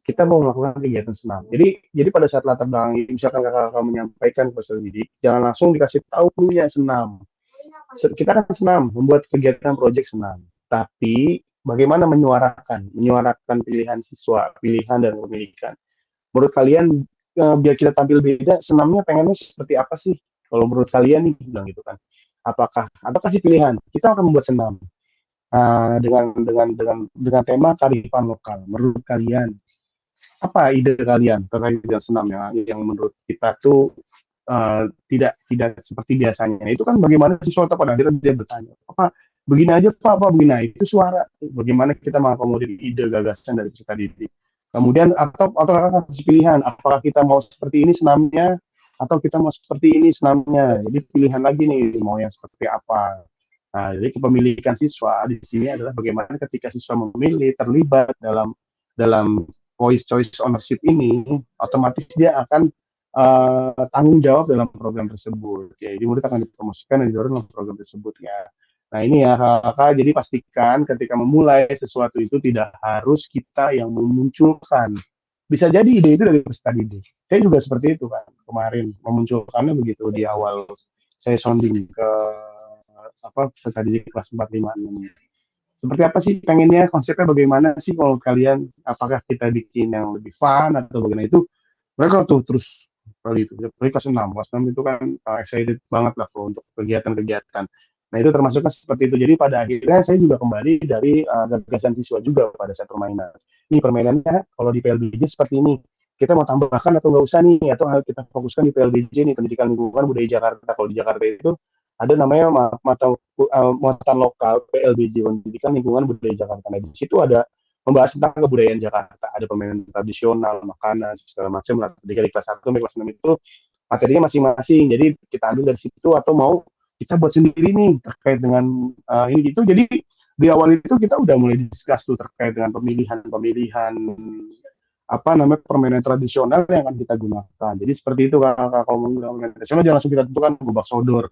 Kita mau melakukan kegiatan senam. Jadi pada saat latar belakang ini, misalkan kakak menyampaikan ke peserta didik, jangan langsung dikasih tahu punya senam. Kita kan senam, membuat kegiatan proyek senam. Tapi bagaimana menyuarakan pilihan siswa, pilihan dan kepemilikan. Menurut kalian biar kita tampil beda, senamnya pengennya seperti apa sih? Kalau menurut kalian nih, bilang gitu kan. Apakah sih pilihan? Kita akan membuat senam dengan tema kearifan lokal. Menurut kalian apa ide kalian terkait dengan senam yang menurut kita tuh tidak seperti biasanya? Itu kan bagaimana siswa pada akhirnya dia bertanya, apa begini aja Pak, apa begini? Nah, itu suara. Bagaimana kita mengakomodir ide gagasan dari peserta didik. Kemudian atau kasih pilihan, apakah kita mau seperti ini senamnya atau kita mau seperti ini senamnya. Jadi pilihan lagi nih mau yang seperti apa. Nah, jadi kepemilikan siswa di sini adalah bagaimana ketika siswa memilih terlibat dalam voice choice ownership ini, otomatis dia akan tanggung jawab dalam program tersebut. Ya, jadi murid akan dipromosikan dan didorong dalam program tersebut ya. Nah, ini ya kakak, jadi pastikan ketika memulai sesuatu itu tidak harus kita yang memunculkan. Bisa jadi ide itu dari peserta didik. Saya juga seperti itu kan, kemarin memunculkannya begitu di awal saya sounding ke peserta didik kelas 4, 5, 6. Seperti apa sih pengennya, konsepnya bagaimana sih kalau kalian, apakah kita bikin yang lebih fun atau bagaimana itu, mereka tuh terus kali itu, kelas 6 itu kan excited banget lah untuk kegiatan-kegiatan. Nah, itu termasuknya seperti itu. Jadi pada akhirnya saya juga kembali dari gagasan siswa juga pada saat permainan. Ini permainannya kalau di PLBJ seperti ini, kita mau tambahkan atau nggak usah nih, atau kita fokuskan di PLBJ nih, pendidikan lingkungan budaya Jakarta. Kalau di Jakarta itu ada namanya muatan lokal PLBJ, pendidikan lingkungan budaya Jakarta. Nah, di situ ada membahas tentang kebudayaan Jakarta, ada permainan tradisional, makanan, segala macam. Ketika di kelas 1 sampai kelas 6 itu materinya masing-masing. Jadi kita ambil dari situ atau mau kita buat sendiri nih terkait dengan ini gitu. Jadi di awal itu kita udah mulai discuss tuh terkait dengan pemilihan permainan tradisional yang akan kita gunakan. Jadi seperti itu kalau permainan tradisional jangan langsung kita tentukan gobak sodor.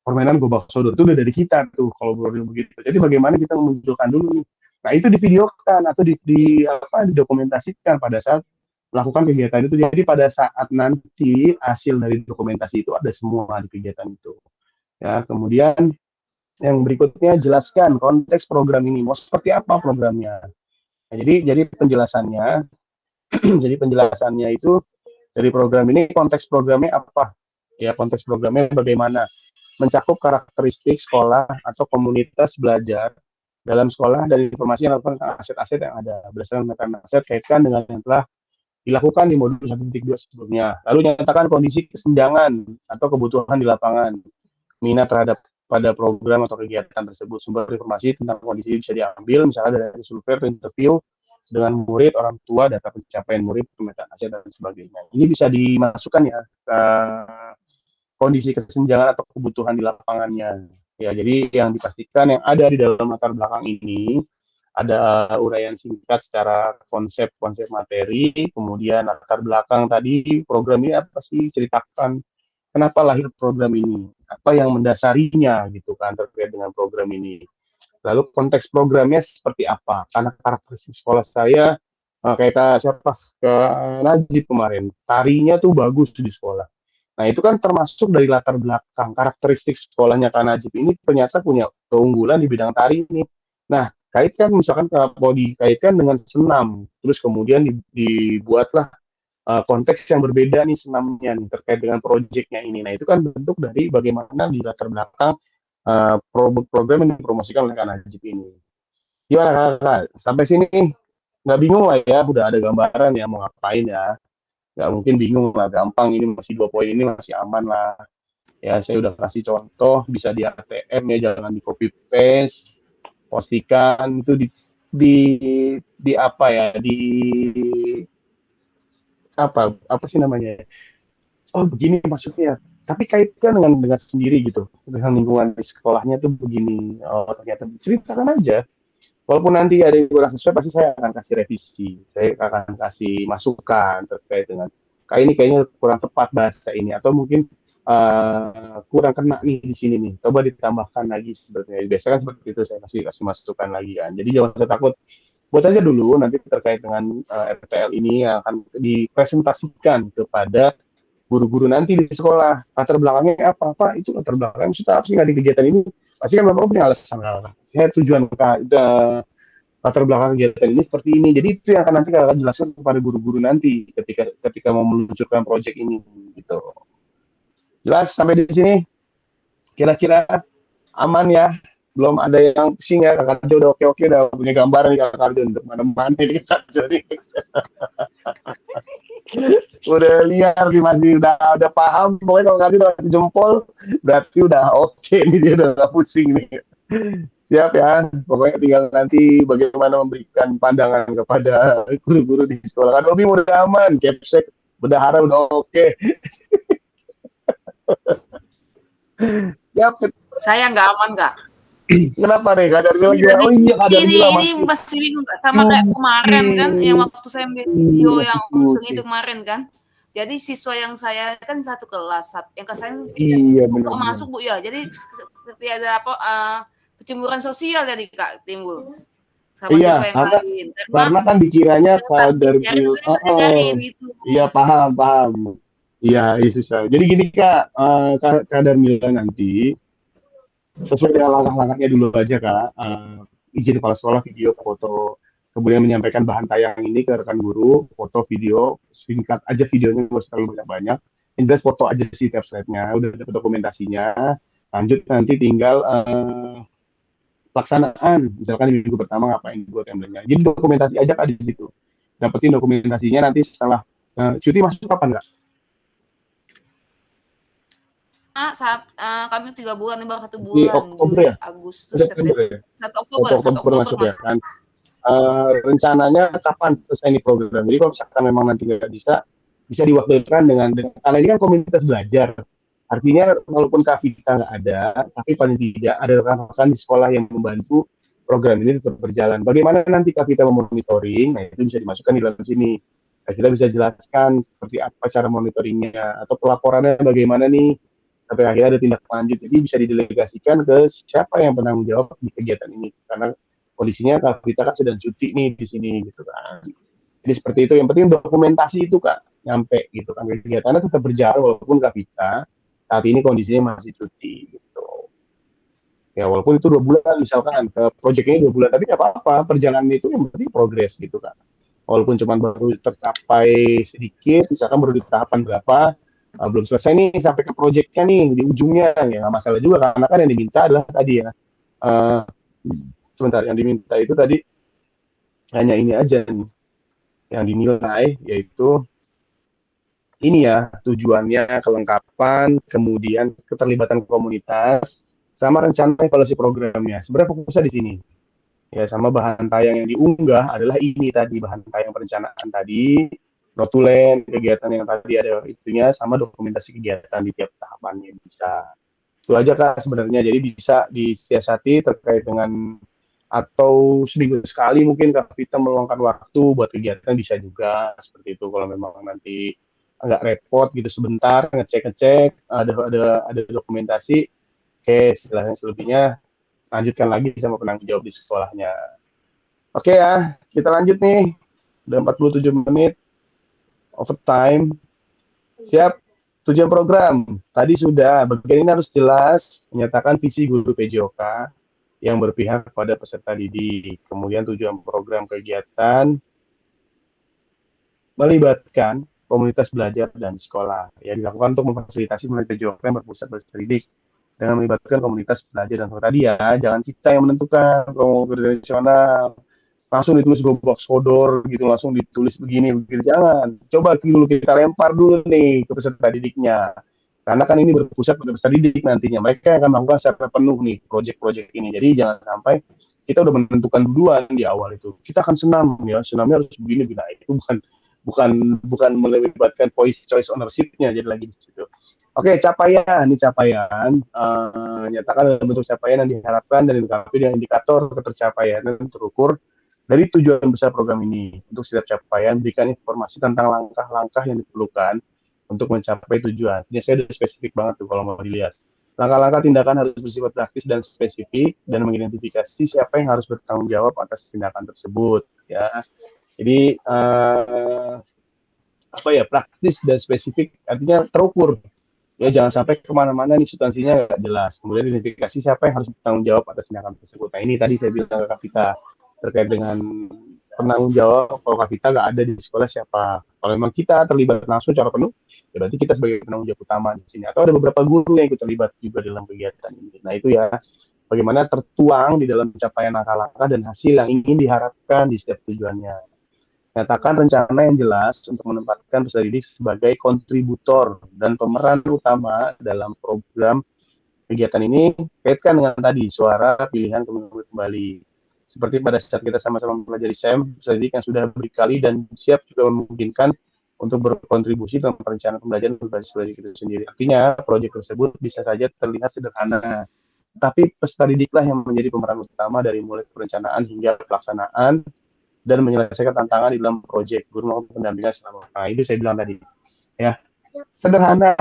Permainan gobak sodor itu udah dari kita tuh kalau begitu. Jadi bagaimana kita memunculkan dulu nih. Nah, itu divideokan atau didokumentasikan pada saat melakukan kegiatan itu. Jadi pada saat nanti hasil dari dokumentasi itu ada semua di kegiatan itu. Ya, kemudian yang berikutnya jelaskan konteks program ini mau seperti apa programnya. Nah, jadi penjelasannya itu dari program ini, konteks programnya apa? Ya, konteks programnya bagaimana? Mencakup karakteristik sekolah atau komunitas belajar dalam sekolah dan informasi yang tentang aset-aset yang ada. Berdasarkan metan aset kaitkan dengan yang telah dilakukan di modul 1.2 sebelumnya. Lalu nyatakan kondisi kesenjangan atau kebutuhan di lapangan, minat terhadap pada program atau kegiatan tersebut. Sumber informasi tentang kondisi bisa diambil misalnya dari survei atau interview dengan murid, orang tua, data pencapaian murid, pemetaan aset dan sebagainya. Ini bisa dimasukkan ya ke kondisi kesenjangan atau kebutuhan di lapangannya. Ya, jadi yang dipastikan yang ada di dalam latar belakang ini ada uraian singkat secara konsep materi, kemudian latar belakang tadi, program ini apa sih, ceritakan kenapa lahir program ini, apa yang mendasarinya gitu kan terkait dengan program ini. Lalu konteks programnya seperti apa, karena karakteristik sekolah saya, kayak siapa, ke Najib kemarin, tarinya tuh bagus di sekolah. Nah itu kan termasuk dari latar belakang, karakteristik sekolahnya Kak Najib ini ternyata punya keunggulan di bidang tari ini. Nah, kaitkan misalkan kalau dikaitkan dengan senam, terus kemudian dibuatlah konteks yang berbeda nih senamnya nih terkait dengan proyeknya ini. Nah itu kan bentuk dari bagaimana di latar belakang program yang dipromosikan oleh Kak Najib ini. Gimana Kak? Sampai sini nggak bingung lah ya, udah ada gambaran ya mau ngapain ya. Nggak mungkin bingung lah, gampang, ini masih 2 poin ini masih aman lah. Ya saya udah kasih contoh, bisa di ATM ya, jangan di copy paste, pastikan itu di apa ya, di apa sih namanya, oh begini maksudnya, tapi kaitkan dengan sendiri gitu, dengan lingkungan di sekolahnya tuh begini, oh ternyata ceritakan aja, walaupun nanti ada yang kurang sesuai pasti saya akan kasih revisi, saya akan kasih masukan terkait dengan kayak ini kayaknya kurang tepat bahasa ini, atau mungkin kurang kena nih di sini nih, coba ditambahkan lagi sebenarnya. Biasanya kan seperti itu, saya kasih masukan lagi kan. Jadi jangan takut, buat aja dulu nanti terkait dengan RTL ini yang akan dipresentasikan kepada guru-guru nanti di sekolah. Latar belakangnya apa itu latar belakang kita apa sih nggak di kegiatan ini, pasti kan bapak punya alasan. Saya tujuan latar belakang kegiatan ini seperti ini. Jadi itu yang akan nanti akan jelaskan kepada guru-guru nanti ketika mau meluncurkan proyek ini gitu. Jelas sampai di sini? Kira-kira aman ya? Belum ada yang pusing ya? Kakak Jo udah oke, udah punya gambaran nih Kakak Jo untuk mana-mana ini Kakak Jo nih. Udah liar nih, masih udah paham. Pokoknya kalau Kakak Jo udah jempol, berarti udah oke nih, dia udah gak pusing nih. Siap ya, pokoknya tinggal nanti bagaimana memberikan pandangan kepada guru-guru di sekolah. Kan Obi udah aman, Capsek, bendahara udah oke. Ya, saya nggak aman nggak? Kenapa nih? Kadar bilang oh iya kadar bilang ini masih bingung nggak sama kayak kemarin kan, yang waktu saya ambil video yang itu kemarin kan. Jadi siswa yang saya kan satu kelas, yang ke saya kok masuk Bu ya. Jadi seperti ada apa kecemburuan sosial jadi Kak timbul sama siswa yang lain. Karena kan dikiranya kadar bilang. Gitu. Iya paham. Iya, susah. Jadi gini Kak, Kadar bilang nanti sesuai dengan langkah-langkahnya dulu aja Kak. Izin kepala sekolah, video, foto, kemudian menyampaikan bahan tayang ini ke rekan guru, foto, video, singkat aja videonya, nggak usah terlalu banyak-banyak. Yang jelas foto aja sih tiap slide-nya, udah dapat dokumentasinya. Lanjut nanti tinggal pelaksanaan, misalkan di minggu pertama ngapain buat template-nya. Jadi dokumentasi aja Kak di situ. Dapetin dokumentasinya nanti setelah cuti masuk kapan Kak? Kami 3 bulan, ini baru 1 bulan. Di Oktober ya? Agustus, September. Ya? 1 Oktober masuk ya kan. Rencananya kapan selesai ini program? Jadi kalau misalkan memang nanti nggak bisa diwakilkan dengan karena ini kan komunitas belajar. Artinya walaupun Kavita nggak ada, tapi paling tidak ada rekan-rekan di sekolah yang membantu program ini tetap berjalan. Bagaimana nanti Kavita memonitoring? Nah itu bisa dimasukkan di dalam sini. Nah, kita bisa jelaskan seperti apa cara monitoringnya atau pelaporannya bagaimana nih. Sampai akhirnya ada tindak lanjut, jadi bisa didelegasikan ke siapa yang bertanggung jawab di kegiatan ini, karena kondisinya Kavita kan sedang cuti nih di sini gitu kan. Jadi seperti itu, yang penting dokumentasi itu Kak nyampe gitu kan, kegiatannya tetap berjalan walaupun Kavita saat ini kondisinya masih cuti gitu. Ya walaupun itu 2 bulan misalkan, proyeknya 2 bulan, tapi nggak apa-apa, perjalanan itu yang penting progres gitu Kak. Walaupun cuma baru tercapai sedikit, misalkan baru di tahapan berapa, belum selesai nih sampai ke proyeknya nih di ujungnya, ya nggak masalah juga karena kan yang diminta adalah tadi ya sebentar, yang diminta itu tadi hanya ini aja nih yang dinilai, yaitu ini ya tujuannya, kelengkapan, kemudian keterlibatan komunitas sama rencana evaluasi programnya. Sebenarnya fokusnya di sini ya, sama bahan tayang yang diunggah adalah ini tadi, bahan tayang perencanaan tadi, notulen, kegiatan yang tadi ada itunya, sama dokumentasi kegiatan di tiap tahapannya bisa. Itu aja Kak sebenarnya, jadi bisa disiasati terkait dengan atau seminggu sekali mungkin Kavita meluangkan waktu buat kegiatan bisa juga seperti itu. Kalau memang nanti agak repot gitu sebentar ngecek ada dokumentasi, oke, silahkan selebihnya lanjutkan lagi sama penanggung jawab di sekolahnya. Oke ya, kita lanjut nih. Udah 47 menit overtime. Siap. Tujuan program tadi sudah, bagian ini harus jelas menyatakan visi guru PJOK yang berpihak kepada peserta didik. Kemudian tujuan program kegiatan melibatkan komunitas belajar dan sekolah yang dilakukan untuk memfasilitasi melalui PJOK yang berpusat peserta didik dengan melibatkan komunitas belajar dan sekolah. Tadi ya, jangan kita yang menentukan program nasional langsung ditulis box kodor gitu, langsung ditulis begini, jangan. Coba dulu kita lempar dulu nih ke peserta didiknya. Karena kan ini berpusat pada peserta didik nantinya. Mereka akan melakukan secara penuh nih proyek-proyek ini. Jadi jangan sampai kita udah menentukan duluan di awal itu. Kita akan senam ya, senamnya harus begini. Nah, itu bukan melibatkan choice ownership-nya jadi lagi di situ. Oke, capaian. Ini capaian. Nyatakan dalam bentuk capaian yang diharapkan dan dilengkapi dengan indikator ketercapaian dan terukur dari tujuan besar program ini. Untuk setiap capaian, berikan informasi tentang langkah-langkah yang diperlukan untuk mencapai tujuan. Ini saya udah spesifik banget tuh kalau mau dilihat. Langkah-langkah tindakan harus bersifat praktis dan spesifik dan mengidentifikasi siapa yang harus bertanggung jawab atas tindakan tersebut. Ya, jadi praktis dan spesifik artinya terukur. Ya, jangan sampai kemana-mana nih substansinya nggak jelas. Kemudian identifikasi siapa yang harus bertanggung jawab atas tindakan tersebut. Nah, ini tadi saya bilang ke Kavita terkait dengan penanggung jawab. Kalau Kavita nggak ada di sekolah siapa? Kalau memang kita terlibat langsung secara penuh, ya berarti kita sebagai penanggung jawab utama di sini. Atau ada beberapa guru yang ikut terlibat juga dalam kegiatan ini. Nah, itu ya bagaimana tertuang di dalam capaian langkah-langkah dan hasil yang ingin diharapkan di setiap tujuannya. Nyatakan rencana yang jelas untuk menempatkan peserta didik sebagai kontributor dan pemeran utama dalam program kegiatan ini. Kaitkan dengan tadi suara pilihan kembali. Seperti pada saat kita sama-sama mempelajari SEM, peserta didik yang sudah berkali dan siap juga memungkinkan untuk berkontribusi dalam perencanaan pembelajaran berbasis belajar itu sendiri. Artinya, proyek tersebut bisa saja terlihat sederhana, tapi peserta didiklah yang menjadi pemeran utama dari mulai perencanaan hingga pelaksanaan dan menyelesaikan tantangan di dalam proyek guru maupun pendampingan selama. Nah, itu saya bilang tadi. Ya, sederhana,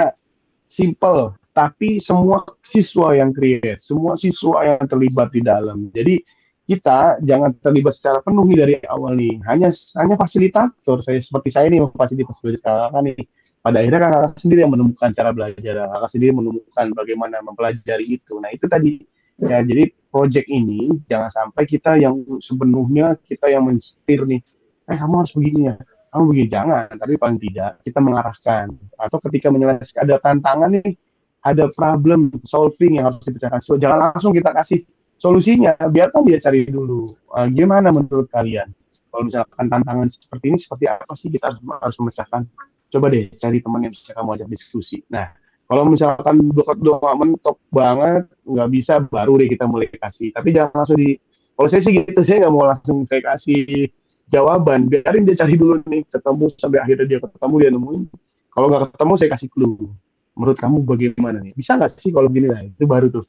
simple, tapi semua siswa yang create, semua siswa yang terlibat di dalam. Jadi kita jangan terlibat secara penuh nih dari awal nih, hanya fasilitator. Seperti saya nih memfasilitasi belajar kakak nih. Pada akhirnya kakak sendiri yang menemukan cara belajar, kakak sendiri menemukan bagaimana mempelajari itu. Nah, itu tadi ya. Jadi project ini jangan sampai kita yang sepenuhnya kita yang mensetir nih, kamu harus begini ya, kamu begini, jangan. Tapi paling tidak kita mengarahkan, atau ketika menyelesaikan ada tantangan nih, ada problem solving yang harus dipecahkan, jangan langsung kita kasih solusinya, biarkan dia cari dulu. Gimana menurut kalian? Kalau misalkan tantangan seperti ini, seperti apa sih kita harus memecahkan? Coba deh cari teman yang bisa kamu ajak diskusi. Nah, kalau misalkan doa mentok banget, nggak bisa, baru deh kita mulai kasih. Tapi jangan langsung kalau saya sih gitu, saya nggak mau langsung saya kasih jawaban. Biarin dia cari dulu nih, ketemu sampai akhirnya dia ketemu, dia nemuin. Kalau nggak ketemu, saya kasih clue. Menurut kamu bagaimana nih? Bisa nggak sih kalau begini? Nah, itu baru tuh.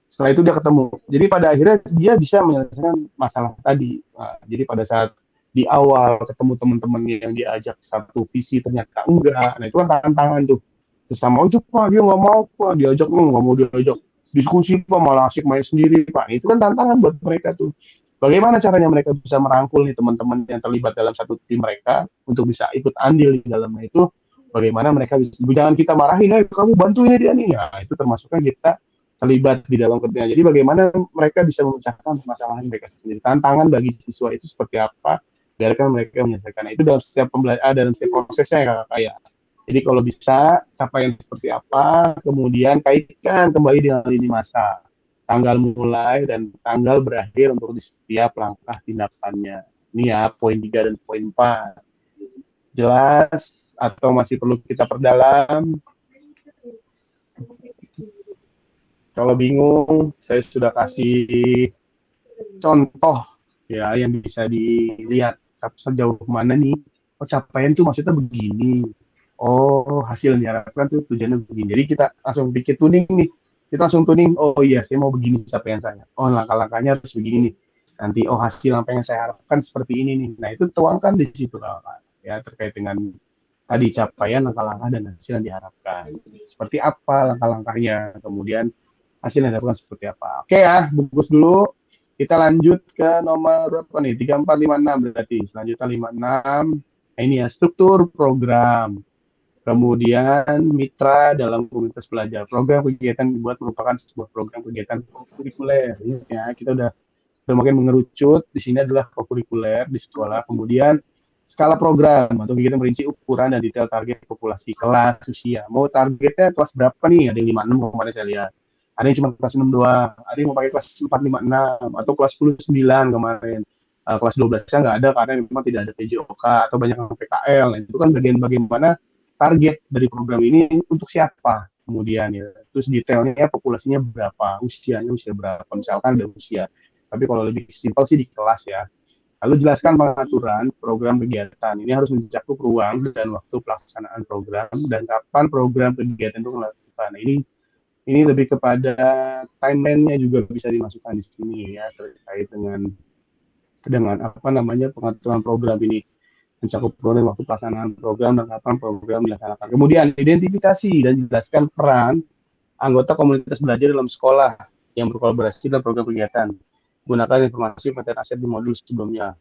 Setelah itu dia ketemu. Jadi pada akhirnya dia bisa menyelesaikan masalah tadi. Nah, jadi pada saat di awal ketemu teman-teman yang diajak satu visi ternyata enggak. Nah, itu kan tantangan tuh. Terus mau itu Pak, dia nggak mau Pak, diajak nggak mau diajak diskusi Pak, malah asik main sendiri Pak. Itu kan tantangan buat mereka tuh. Bagaimana caranya mereka bisa merangkul nih teman-teman yang terlibat dalam satu tim mereka untuk bisa ikut andil di dalamnya itu. Bagaimana mereka bisa, jangan kita marahin, kamu bantuin dia nih. Ya, itu termasuknya kita terlibat di dalam kerjaan. Jadi bagaimana mereka bisa memecahkan permasalahan mereka sendiri. Tantangan bagi siswa itu seperti apa? Biarkan mereka menyelesaikan. Itu dalam setiap pembelajaran, dalam setiap prosesnya ya kakak ya. Jadi kalau bisa capaian seperti apa, kemudian kaitkan kembali dengan lini masa, tanggal mulai dan tanggal berakhir untuk di setiap langkah tindakannya. Ini ya poin 3 dan poin 4. Jelas atau masih perlu kita perdalam? Kalau bingung, saya sudah kasih contoh ya yang bisa dilihat sejauh mana nih. Oh, capaian tuh maksudnya begini. Oh, hasil yang diharapkan tuh tujuannya begini. Jadi kita langsung bikin tuning nih. Kita langsung tuning. Oh iya, saya mau begini capaian saya. Oh, langkah-langkahnya harus begini nih. nanti hasil apa yang saya harapkan seperti ini nih. Nah, itu tuangkan di situ Kakak, ya terkait dengan tadi capaian, langkah-langkah dan hasil yang diharapkan. Seperti apa langkah-langkahnya, kemudian hasil yang diharapkan seperti apa. Oke ya, bungkus dulu. Kita lanjut ke nomor berapa nih? 3456 berarti. Selanjutnya 56. Nah, ini ya, struktur program. Kemudian mitra dalam komunitas belajar. Program kegiatan dibuat merupakan sebuah program kegiatan kurikuler. Ya, kita udah makin mengerucut. Di sini adalah kurikuler di sekolah. Kemudian skala program atau kegiatan merinci ukuran dan detail target populasi kelas usia. Mau targetnya kelas berapa nih? Ada yang 56 kemarin saya lihat. Ada yang cuma kelas 6 doang. Ada yang mau pakai kelas 456 atau kelas 10 9 kemarin. Kelas 12-nya nggak ada karena memang tidak ada PJOK atau banyak yang PKL. Nah, itu kan bagian bagaimana target dari program ini untuk siapa kemudian ya. Terus detailnya populasinya berapa, usianya usia berapa, misalkan ada usia. Tapi kalau lebih simpel sih di kelas ya. Lalu jelaskan pengaturan program kegiatan. Ini harus mencakup ruang dan waktu pelaksanaan program dan kapan program kegiatan itu dilakukan. Nah, ini lebih kepada timeline-nya juga bisa dimasukkan di sini ya, terkait dengan apa namanya pengaturan program ini, mencakup program waktu pelaksanaan program dan kapan program dilaksanakan. Kemudian identifikasi dan jelaskan peran anggota komunitas belajar dalam sekolah yang berkolaborasi dalam program kegiatan. Gunakan informasi materi aset di modul sebelumnya.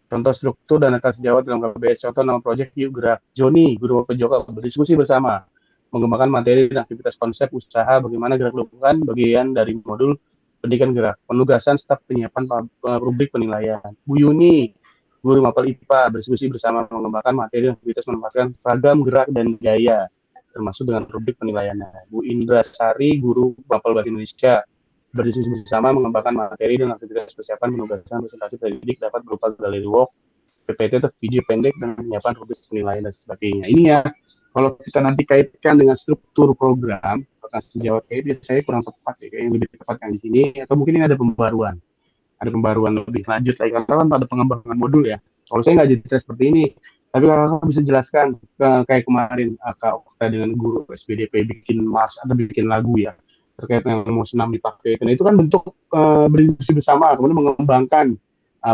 Contoh struktur dan akan sejawat dalam KBS. Contoh nama proyek Yuk Gerak. Joni, guru PJOK, berdiskusi bersama. Mengembangkan materi dan aktivitas konsep usaha bagaimana gerak dilakukan bagian dari modul pendidikan gerak. Penugasan staf penyiapan rubrik penilaian. Bu Yuni, guru mapel IPA, berdiskusi bersama mengembangkan materi dan aktivitas menempatkan ragam gerak dan gaya, termasuk dengan rubrik penilaiannya. Bu Indra Sari, guru mapel bahasa Indonesia, berdiskusi bersama mengembangkan materi dan aktivitas persiapan penugasan presentasi pendidik dapat berupa gallery walk, PPT atau video pendek dan penyiapan rubrik penilaian dan sebagainya. Ini ya, kalau kita nanti kaitkan dengan struktur program, akan sejawat kayaknya saya kurang tepat ya, kayaknya lebih tepat yang di sini, atau mungkin ini ada pembaruan lebih lanjut lagi karena kan ada pengembangan modul ya. Kalau saya nggak jadi seperti ini, tapi kakak bisa jelaskan kayak kemarin kakak dengan guru SPDP bikin atau bikin lagu ya terkait dengan mau senam dipakai. Nah, itu kan bentuk berdiskusi bersama, kemudian mengembangkan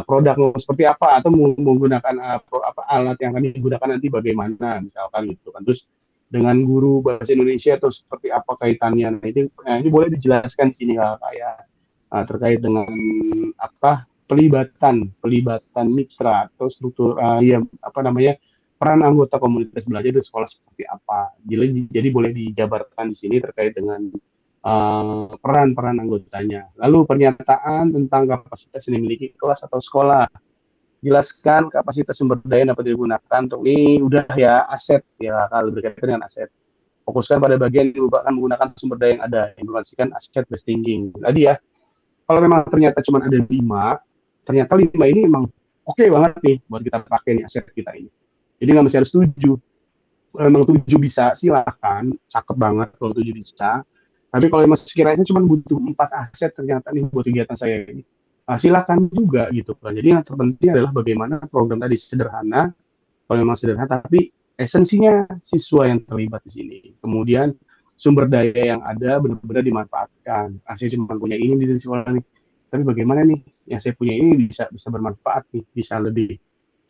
produk seperti apa atau menggunakan alat yang akan digunakan nanti bagaimana misalkan gitu kan. Terus dengan guru bahasa Indonesia atau seperti apa kaitannya. Nah, ini boleh dijelaskan di sini kakak ya. Terkait dengan apa pelibatan mitra atau struktur peran anggota komunitas belajar di sekolah seperti apa. Jadi boleh dijabarkan di sini terkait dengan peran anggotanya. Lalu pernyataan tentang kapasitas yang dimiliki kelas atau sekolah. Jelaskan kapasitas sumber daya yang dapat digunakan untuk ini udah ya aset ya kalau berkaitan dengan aset. Fokuskan pada bagian yang merupakan menggunakan sumber daya yang ada, informasikan aset based thinking. Tadi ya, kalau memang ternyata cuma ada 5, ternyata 5 ini memang oke banget nih buat kita pakai nih aset kita ini. Jadi nggak mesti harus 7. Kalau memang 7 bisa, silakan, cakep banget kalau 7 bisa. Tapi kalau memang sekiranya cuma butuh 4 aset ternyata nih buat kegiatan saya ini, silakan juga gitu kan. Jadi yang terpenting adalah bagaimana program tadi sederhana, kalau memang sederhana, tapi esensinya siswa yang terlibat di sini. Kemudian sumber daya yang ada benar-benar dimanfaatkan. Saya cuma punya ini di sekolah nih, tapi bagaimana nih yang saya punya ini bisa bermanfaat nih, bisa lebih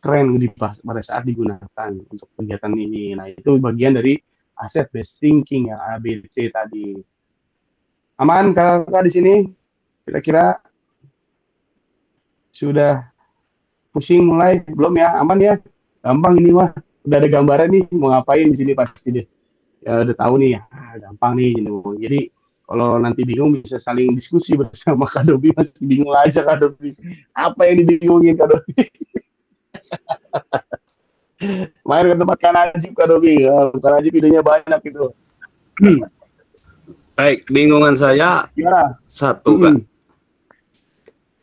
keren pada saat digunakan untuk kegiatan ini. Nah, itu bagian dari asset based thinking yang ABC tadi. Aman kakak di sini? Kira-kira sudah pusing mulai belum ya? Aman ya? Gampang ini mah. Udah ada gambaran nih mau ngapain di sini pasti deh. Ya udah tahu nih ya, gampang nih. Jadi kalau nanti bingung bisa saling diskusi bersama Kak Dobi. Masih bingung aja Kak Dobi. Apa yang dibingungin Kak Dobi? Main ke tempat Kak Najib Kak Dobi. Kak Najib idenya banyak gitu. Baik, bingungan saya satu Kak.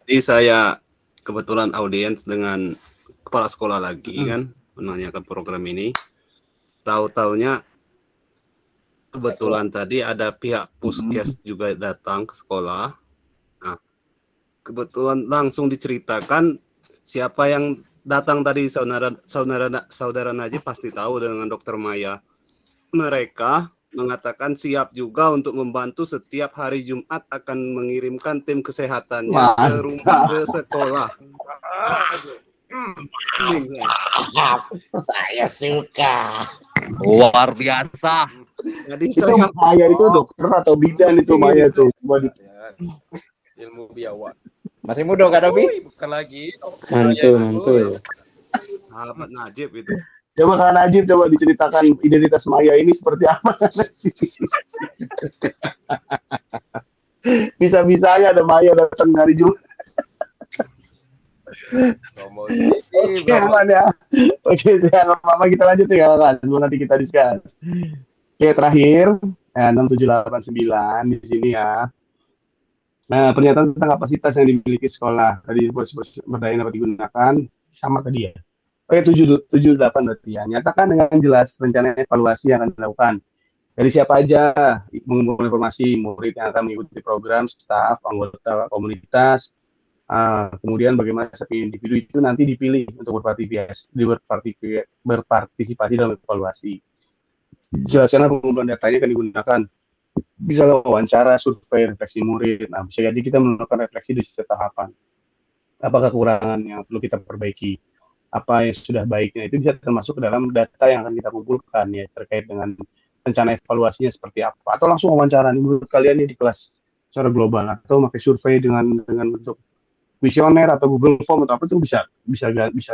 Jadi saya kebetulan audiens dengan kepala sekolah lagi kan menanyakan program ini. Tahu-taunya kebetulan tadi ada pihak puskes juga datang ke sekolah. Nah, kebetulan langsung diceritakan siapa yang datang tadi, saudara Najib pasti tahu dengan Dokter Maya. Mereka mengatakan siap juga untuk membantu setiap hari Jumat akan mengirimkan tim kesehatannya ke sekolah. Saya suka. Luar biasa. Jadi itu Maya itu dokter atau bidan itu Maya tuh. Ilmu biawak. Masih muda Kak Dobi? Bukan lagi. Mantul. Sahabat Najib itu. Coba Kak Najib coba diceritakan identitas Maya ini seperti apa. Bisa-bisanya ada Maya datang hari Jumat. Oke, aman ya. Oke, nggak apa-apa, kita lanjut ya kan. Nanti kita discuss. Oke, terakhir 6789 di sini ya. Nah, pernyataan tentang kapasitas yang dimiliki sekolah tadi berdaya dapat digunakan sama tadi ya. Oke, 78 berarti ya. Nyatakan dengan jelas rencana evaluasi yang akan dilakukan. Dari siapa aja mengumpulkan informasi, murid yang akan mengikuti program, staf, anggota komunitas, kemudian bagaimana setiap individu itu nanti dipilih untuk berpartisipasi dalam evaluasi. Jelaskan pengumpulan datanya akan digunakan. Bisa wawancara, survei, refleksi murid. Nah, bisa jadi kita melakukan refleksi di setiap tahapan. Apa kekurangan yang perlu kita perbaiki? Apa yang sudah baiknya itu bisa termasuk ke dalam data yang akan kita kumpulkan ya terkait dengan rencana evaluasinya seperti apa. Atau langsung wawancara menurut kalian ini di kelas secara global atau pakai survei dengan bentuk kuesioner atau Google Form atau apa itu bisa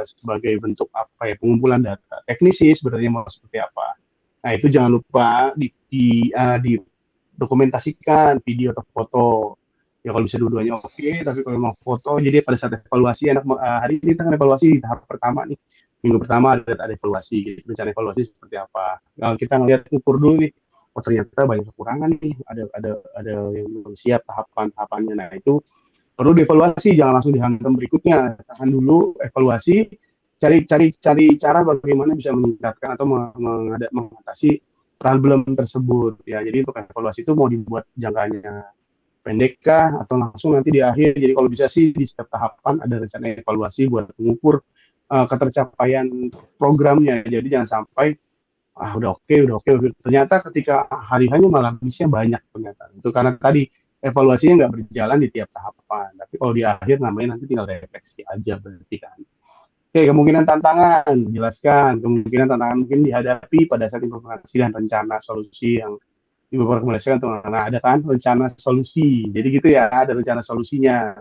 sebagai bentuk apa ya pengumpulan data teknis sih sebenarnya mau seperti apa. Nah itu jangan lupa didokumentasikan video atau foto ya kalau bisa dua-duanya oke, tapi kalau mau foto jadi pada saat evaluasi hari ini kita akan evaluasi di tahap pertama nih minggu pertama ada evaluasi gitu. Rencana evaluasi seperti apa kalau kita ngelihat ukur dulu nih oh ternyata banyak kekurangan nih ada yang belum siap tahapannya. Nah itu perlu dievaluasi, jangan langsung dihantam berikutnya. Tahan dulu, evaluasi, cari cara bagaimana bisa meningkatkan atau mengatasi problem tersebut. Ya, jadi untuk evaluasi itu mau dibuat jangkanya pendek kah atau langsung nanti di akhir. Jadi kalau bisa sih di setiap tahapan ada rencana evaluasi buat mengukur ketercapaian programnya. Jadi jangan sampai udah oke. Ternyata ketika hari hanya malah bisa banyak ternyata. Itu karena tadi evaluasinya nggak berjalan di tiap tahapan, tapi kalau di akhir namanya nanti tinggal refleksi aja berarti kan. Oke, kemungkinan tantangan, jelaskan. Kemungkinan tantangan mungkin dihadapi pada saat implementasi dan rencana solusi yang direkomendasikan. Nah, ada kan rencana solusi, jadi gitu ya, ada rencana solusinya.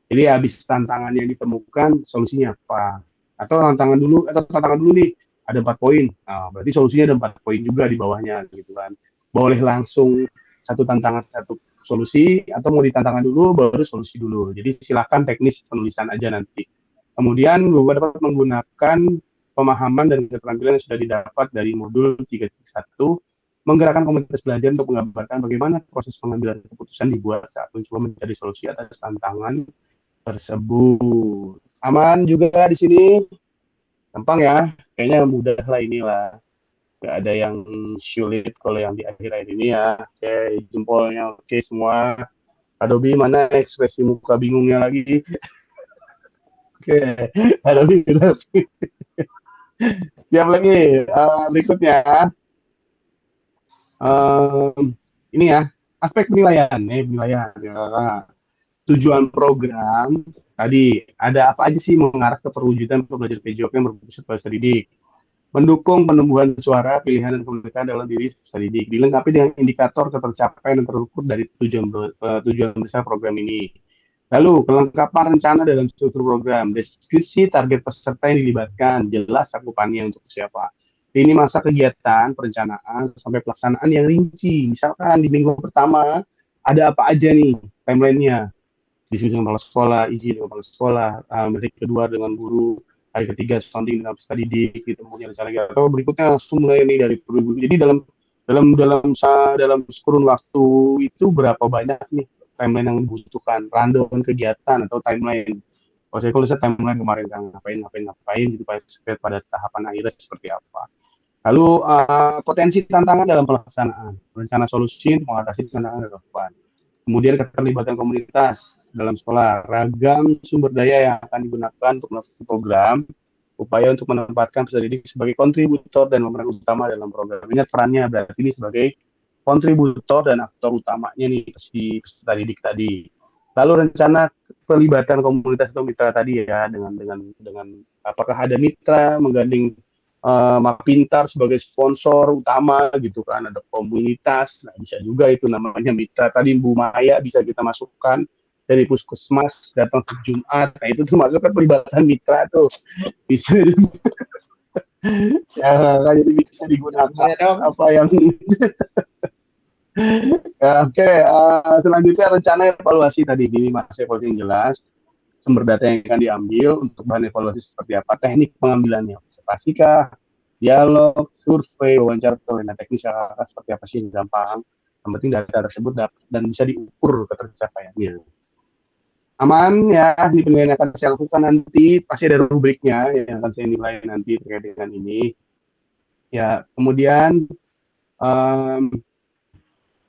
Jadi habis tantangan yang ditemukan, solusinya apa? Atau tantangan dulu nih, ada 4 poin. Nah, berarti solusinya ada 4 poin juga di bawahnya, gitu kan. Boleh langsung satu tantangan, satu solusi, atau mau ditantangan dulu, baru solusi dulu. Jadi silakan teknis penulisan aja nanti. Kemudian Bapak dapat menggunakan pemahaman dan keterampilan yang sudah didapat dari modul 3.1, menggerakkan komunitas belajar untuk menggambarkan bagaimana proses pengambilan keputusan dibuat saat mencoba mencari solusi atas tantangan tersebut. Aman juga di sini? Gampang ya? Kayaknya mudah lah inilah. Gak ada yang sulit kalau yang di akhir ini ya. Oke, jempolnya oke semua. Adobe mana ekspresi muka bingungnya lagi? Oke, Adobe sudah. Siap lagi. Berikutnya. Ini ya, aspek penilaian. Penilaian. Ya. Tujuan program tadi ada apa aja sih mengarah ke perwujudan pembelajaran PJOK yang berfokus pada didik. Mendukung penumbuhan suara, pilihan, dan kemerdekaan dalam diri peserta didik. Dilengkapi dengan indikator ketercapaian dan terukur dari tujuan besar program ini. Lalu, kelengkapan rencana dalam struktur program, deskripsi target peserta yang dilibatkan, jelas cakupannya untuk siapa. Ini masa kegiatan, perencanaan, sampai pelaksanaan yang rinci. Misalkan di minggu pertama, ada apa aja nih timeline-nya. Diskusi dengan kepala sekolah, izin dengan kepala sekolah, hari kedua dengan guru, hari ketiga sounding dengan peserta didik, gitu, kemudian rencana atau berikutnya langsung mulai ini dari guru. Jadi dalam kurun waktu itu berapa banyak nih timeline yang dibutuhkan, rundown kegiatan atau timeline. Kalau saya timeline kemarin kan ngapain gitu pada tahapan akhirnya seperti apa. Lalu potensi tantangan dalam pelaksanaan, rencana solusi untuk mengatasi tantangan relevan. Kemudian keterlibatan komunitas dalam sekolah, ragam sumber daya yang akan digunakan untuk melakukan program, upaya untuk menempatkan peserta didik sebagai kontributor dan pemeran utama dalam program. Ingat perannya, berarti ini sebagai kontributor dan aktor utamanya nih si peserta didik tadi. Lalu rencana pelibatan komunitas atau mitra tadi ya dengan apakah ada mitra menggandeng Mapintar sebagai sponsor utama gitu kan, ada komunitas, nah bisa juga itu namanya mitra. Tadi Bu Maya bisa kita masukkan dari puskesmas datang ke Jumat, nah itu tuh masuk kan pelibatan mitra tuh bisa ya jadi bisa digunakan apa yang ya, oke, selanjutnya rencana evaluasi tadi ini Mas Eko yang jelas sumber data yang akan diambil untuk bahan evaluasi seperti apa, teknik pengambilannya, observasi kah, dialog, survei, wawancara, nah teknis seperti apa sih yang gampang, yang penting data tersebut dapat dan bisa diukur ketercapaiannya. Aman ya, ini penilaian yang akan saya lakukan nanti, pasti ada rubriknya yang akan saya nilai nanti terkait dengan ini. Ya, kemudian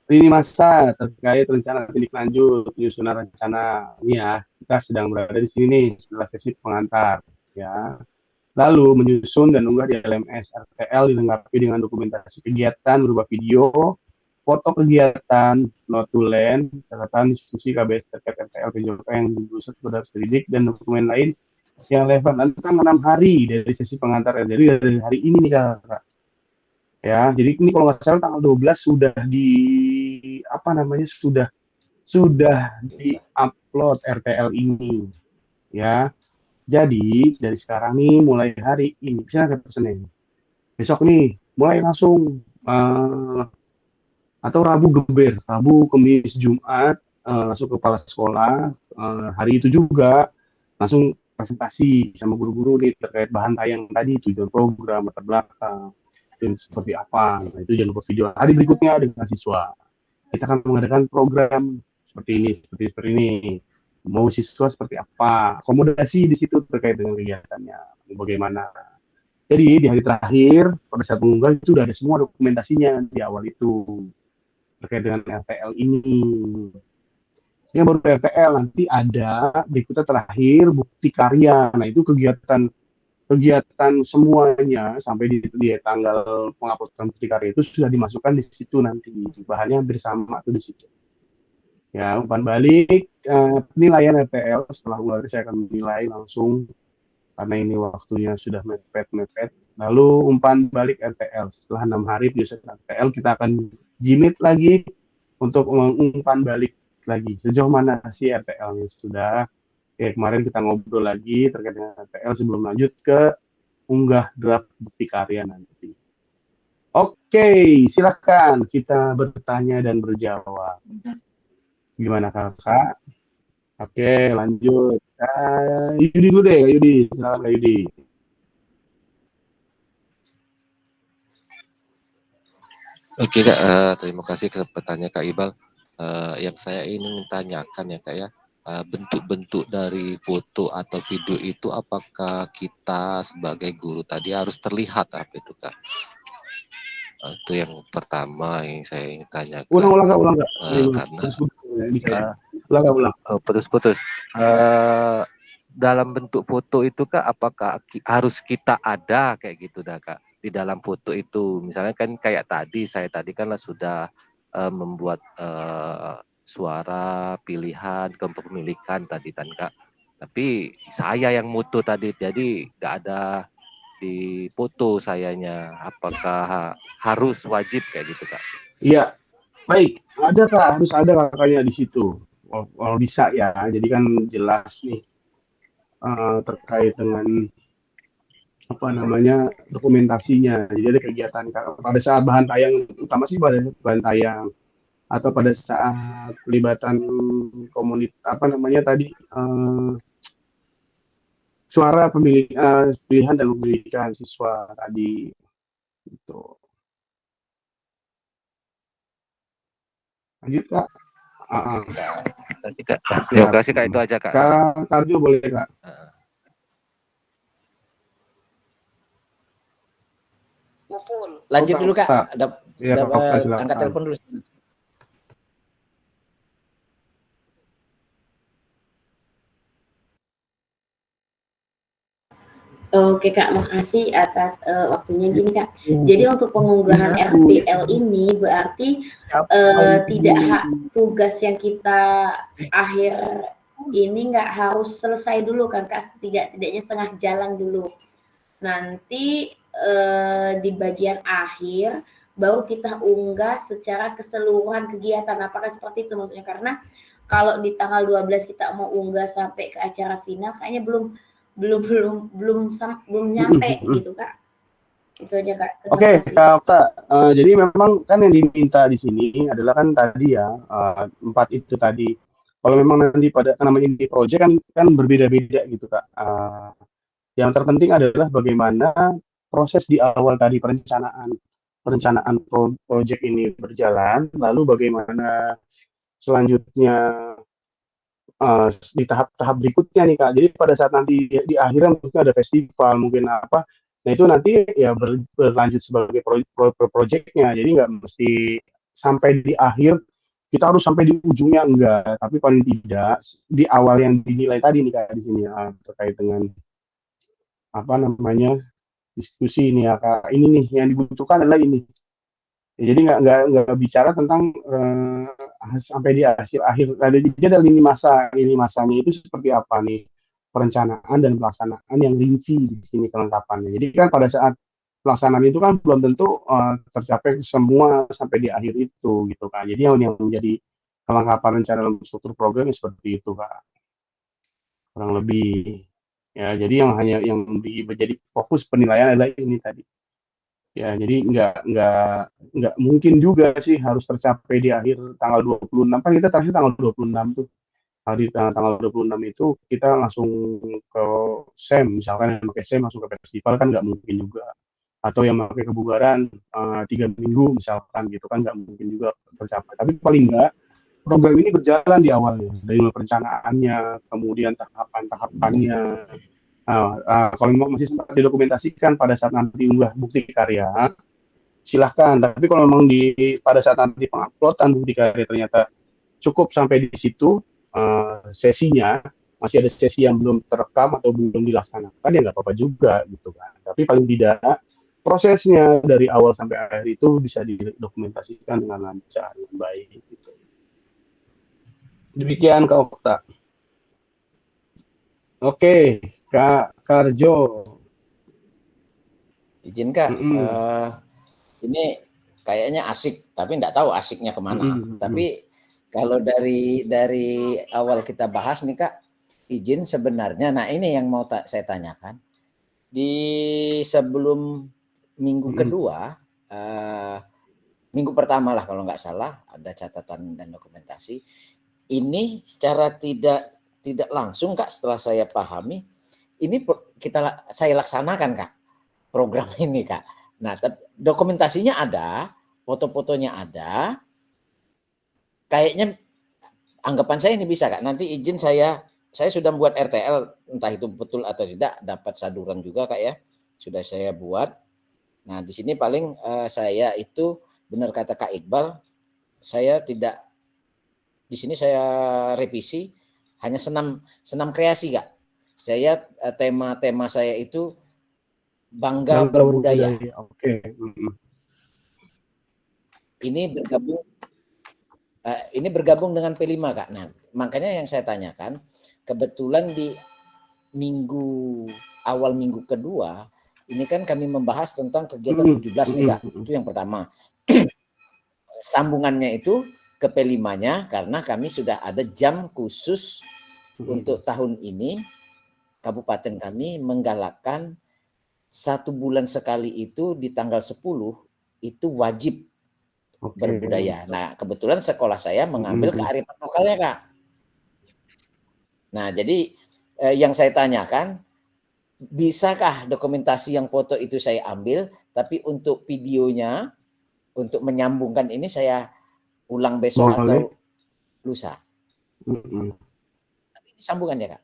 lini masa terkait rencana tindak lanjut penyusunan rencana ini ya, kita sedang berada di sini setelah sesi pengantar ya. Lalu menyusun dan unggah di LMS RTL dilengkapi dengan dokumentasi kegiatan berupa video, foto kegiatan, notulen, catatan diskusi KBS terkait RTL PJOK yang diusut pada pendidik dan dokumen lain yang relevan tentang 6 hari dari sesi pengantar. Jadi dari hari ini nih Kak. Ya, jadi ini kalau nggak salah tanggal 12 sudah di-upload RTL ini. Ya. Jadi dari sekarang nih mulai hari ini, misalnya Senin. Besok nih mulai langsung atau Rabu geber, Rabu, Kamis, Jumat langsung ke kepala sekolah. Hari itu juga langsung presentasi sama guru-guru nih terkait bahan tayang tadi, tujuan program, latar belakang, seperti apa. Nah, itu jangan lupa video. Hari berikutnya dengan siswa. Kita akan mengadakan program seperti ini. Mau siswa seperti apa, akomodasi di situ terkait dengan kegiatannya, bagaimana. Jadi di hari terakhir pada saat mengunggah itu udah ada semua dokumentasinya di awal itu terkait dengan RTL ini. Yang baru RTL nanti ada berikutnya terakhir bukti karya. Nah itu kegiatan semuanya sampai di tanggal penguploadan bukti karya itu sudah dimasukkan di situ nanti bahannya hampir sama tuh di situ. Ya, umpan balik penilaian RTL setelah ulang saya akan menilai langsung karena ini waktunya sudah mepet. Lalu umpan balik RTL setelah 6 hari biasanya RTL kita akan jimit lagi untuk umpan balik lagi sejauh mana sih RTL-nya sudah. Kemarin kita ngobrol lagi terkait dengan RTL sebelum lanjut ke unggah draft bukti karya nanti. Oke, silakan kita bertanya dan berjawab. Gimana Kakak? Oke, lanjut. Yudi dulu deh, Yudi. Silakan Kak Yudi. Oke Kak, terima kasih kesempatannya Kak Ibal. Yang saya ingin tanyakan ya Kak ya, bentuk-bentuk dari foto atau video itu apakah kita sebagai guru tadi harus terlihat apa itu Kak? Itu yang pertama yang saya ingin tanyakan. Ulang Kak. Karena putus-putus. Dalam bentuk foto itu Kak, apakah harus kita ada kayak gitu dah Kak di dalam foto itu? Misalnya kan kayak saya tadi kan sudah membuat suara pilihan kepemilikan tadi kan Kak. Tapi saya yang mutu tadi, jadi nggak ada di foto sayanya. Apakah harus wajib kayak gitu Kak? Iya, baik. Ada Kak, harus ada Kakaknya di situ. Kalau bisa ya, jadi kan jelas nih terkait dengan apa namanya dokumentasinya. Jadi ada kegiatan pada saat bahan tayang, utama sih pada bahan tayang atau pada saat pelibatan komunitas apa namanya tadi suara pilihan dan pemilikan siswa tadi itu. Lanjut Kak. Terima kasih Kak, itu aja Kak. Kak Karjo boleh Kak. Lanjut dulu Kak, ada angkat telepon dulu. Oke Kak, makasih atas waktunya. Gini Kak, jadi untuk pengunggahan RTL ini berarti tugas yang kita akhir ini nggak harus selesai dulu kan Kak, setidaknya setengah jalan dulu. Nanti di bagian akhir baru kita unggah secara keseluruhan kegiatan. Apakah seperti itu maksudnya? Karena kalau di tanggal 12 kita mau unggah sampai ke acara final, kayaknya belum nyampe gitu Kak. Itu aja Kak. Oke, Kak. Jadi memang kan yang diminta di sini adalah kan tadi ya 4 itu tadi. Kalau memang nanti pada namanya di project kan berbeda-beda gitu Kak. Yang terpenting adalah bagaimana proses di awal tadi perencanaan project ini berjalan, lalu bagaimana selanjutnya di tahap-tahap berikutnya nih Kak. Jadi pada saat nanti di akhiran mungkin ada festival, mungkin apa. Nah itu nanti ya berlanjut sebagai project-nya. Jadi nggak mesti sampai di akhir kita harus sampai di ujungnya, enggak. Tapi paling tidak di awal yang dinilai tadi nih Kak di sini terkait dengan apa namanya diskusi ini ya Kak. Ini nih yang dibutuhkan adalah ini. Ya, jadi nggak bicara tentang sampai di akhir. Ada lini masanya itu seperti apa nih, perencanaan dan pelaksanaan yang rinci di sini kelengkapannya. Jadi kan pada saat pelaksanaan itu kan belum tentu tercapai semua sampai di akhir itu gitu kan. Jadi yang menjadi kelengkapan rencana dalam struktur program seperti itu Kak, kurang lebih. Ya, jadi yang menjadi fokus penilaian adalah ini tadi. Ya, jadi nggak mungkin juga sih harus tercapai di akhir tanggal 26. Kan kita terakhir tanggal 26 tuh. Di tanggal 26 itu kita langsung ke SEM, misalkan yang pakai SEM langsung ke festival kan nggak mungkin juga. Atau yang pakai kebugaran 3 minggu misalkan gitu kan nggak mungkin juga tercapai. Tapi paling nggak program ini berjalan di awalnya, dari perencanaannya, kemudian tahapan-tahapannya. Kalau memang masih sempat didokumentasikan pada saat nanti unggah bukti karya, silahkan. Tapi kalau memang pada saat nanti penguploadan bukti karya ternyata cukup sampai di situ sesinya, masih ada sesi yang belum terekam atau belum dilaksanakan, ya nggak apa-apa juga gitu kan. Tapi paling tidak prosesnya dari awal sampai akhir itu bisa didokumentasikan dengan lancar, dengan baik. Gitu. Demikian Kak Okta. Oke, Kak Karjo. Izin Kak, ini kayaknya asik, tapi nggak tahu asiknya kemana. Tapi kalau dari awal kita bahas nih Kak, izin sebenarnya, nah ini yang mau saya tanyakan. Di sebelum minggu kedua, minggu pertama lah kalau nggak salah, ada catatan dan dokumentasi. Ini secara tidak langsung Kak, setelah saya pahami, ini saya laksanakan Kak, program ini Kak. Nah, dokumentasinya ada, foto-fotonya ada. Kayaknya anggapan saya ini bisa Kak. Nanti izin saya sudah membuat RTL, entah itu betul atau tidak, dapat saduran juga Kak ya. Sudah saya buat. Nah, di sini paling saya itu benar kata Kak Iqbal, saya tidak di sini saya revisi hanya senam kreasi Kak. Saya tema saya itu bangga berbudaya. Oke. Ini bergabung dengan P5 Kak. Nah, makanya yang saya tanyakan, kebetulan di awal minggu kedua, ini kan kami membahas tentang kegiatan 17 nih Kak. Itu yang pertama. Sambungannya itu ke P5-nya karena kami sudah ada jam khusus untuk tahun ini. Kabupaten kami menggalakkan 1 bulan sekali itu di tanggal 10 itu wajib berbudaya. Nah, kebetulan sekolah saya mengambil kearifan lokalnya Kak. Nah, jadi yang saya tanyakan, bisakah dokumentasi yang foto itu saya ambil, tapi untuk videonya, untuk menyambungkan ini saya ulang besok atau lusa. Tapi ini sambungannya Kak.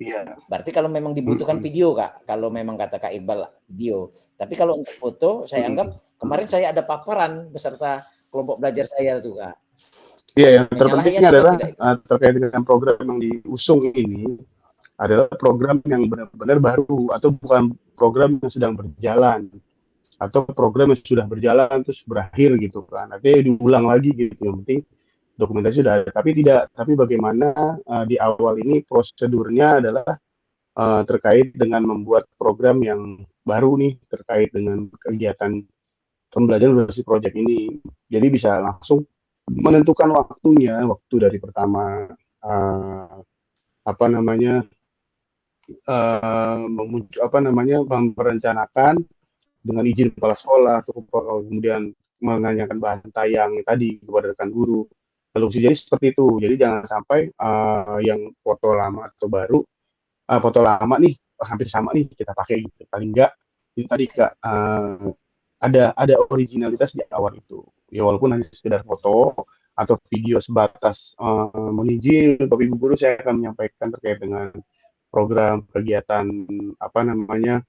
Iya. Berarti kalau memang dibutuhkan video Kak, kalau memang kata Kak Iqbal video. Tapi kalau untuk foto, saya anggap kemarin saya ada paparan beserta kelompok belajar saya tuh Kak. Iya, yang terpenting adalah terkait dengan program yang diusung ini adalah program yang benar-benar baru atau bukan program yang sedang berjalan atau program yang sudah berjalan terus berakhir gitu kan. Artinya diulang lagi gitu. Yang penting dokumentasi sudah ada. Tapi bagaimana di awal ini prosedurnya adalah terkait dengan membuat program yang baru nih terkait dengan kegiatan pembelajaran berbasis project ini. Jadi bisa langsung menentukan waktunya, waktu dari pertama merencanakan dengan izin kepala sekolah, atau kemudian menanyakan bahan tayang tadi kepada rekan guru. Lalu jadi seperti itu. Jadi jangan sampai yang foto lama atau baru, foto lama nih hampir sama nih kita pakai gitu. Paling enggak itu tadi ada originalitas di awal itu. Ya walaupun hanya sekedar foto atau video sebatas menizin Bapak Ibu guru, saya akan menyampaikan terkait dengan program kegiatan pembelajaran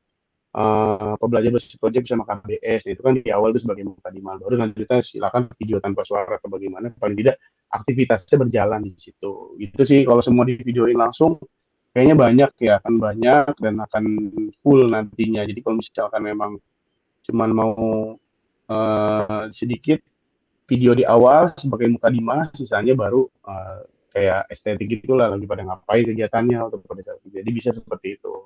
berbasis project bersama KBS. Itu kan di awal itu sebagai mukadimah, baru nanti kita silakan video tanpa suara atau bagaimana, paling tidak aktivitasnya berjalan di situ. Itu sih kalau semua di videoin langsung kayaknya banyak ya, akan banyak dan akan full nantinya. Jadi kalau misalkan memang cuman mau sedikit video di awal sebagai mukadimah, sisanya baru kayak estetik gitulah, lagi pada ngapain kegiatannya atau pada. Jadi bisa seperti itu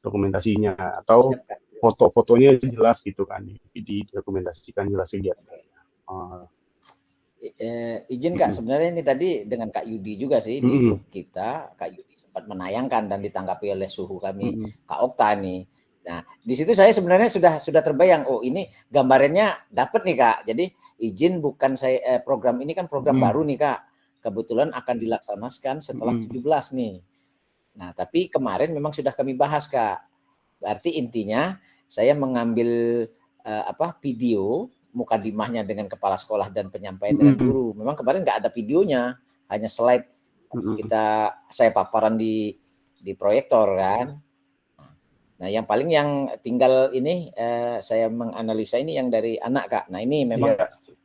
dokumentasinya, atau foto-fotonya jelas gitu kan, didokumentasikan jelas kegiatannya. Izin Kak, sebenarnya ini tadi dengan Kak Yudi juga sih di grup kita, Kak Yudi sempat menayangkan dan ditanggapi oleh suhu kami Kak Okta nih. Nah, di situ saya sebenarnya sudah terbayang, oh ini gambarannya dapat nih Kak. Jadi izin bukan saya program ini kan program baru nih Kak. Kebetulan akan dilaksanakan setelah 17 nih. Nah, tapi kemarin memang sudah kami bahas Kak. Berarti intinya saya mengambil video mukadimahnya dengan kepala sekolah dan penyampaian dengan guru. Memang kemarin nggak ada videonya, hanya slide saya paparan di proyektor kan. Nah, yang paling yang tinggal ini saya menganalisa ini yang dari anak Kak. Nah, ini memang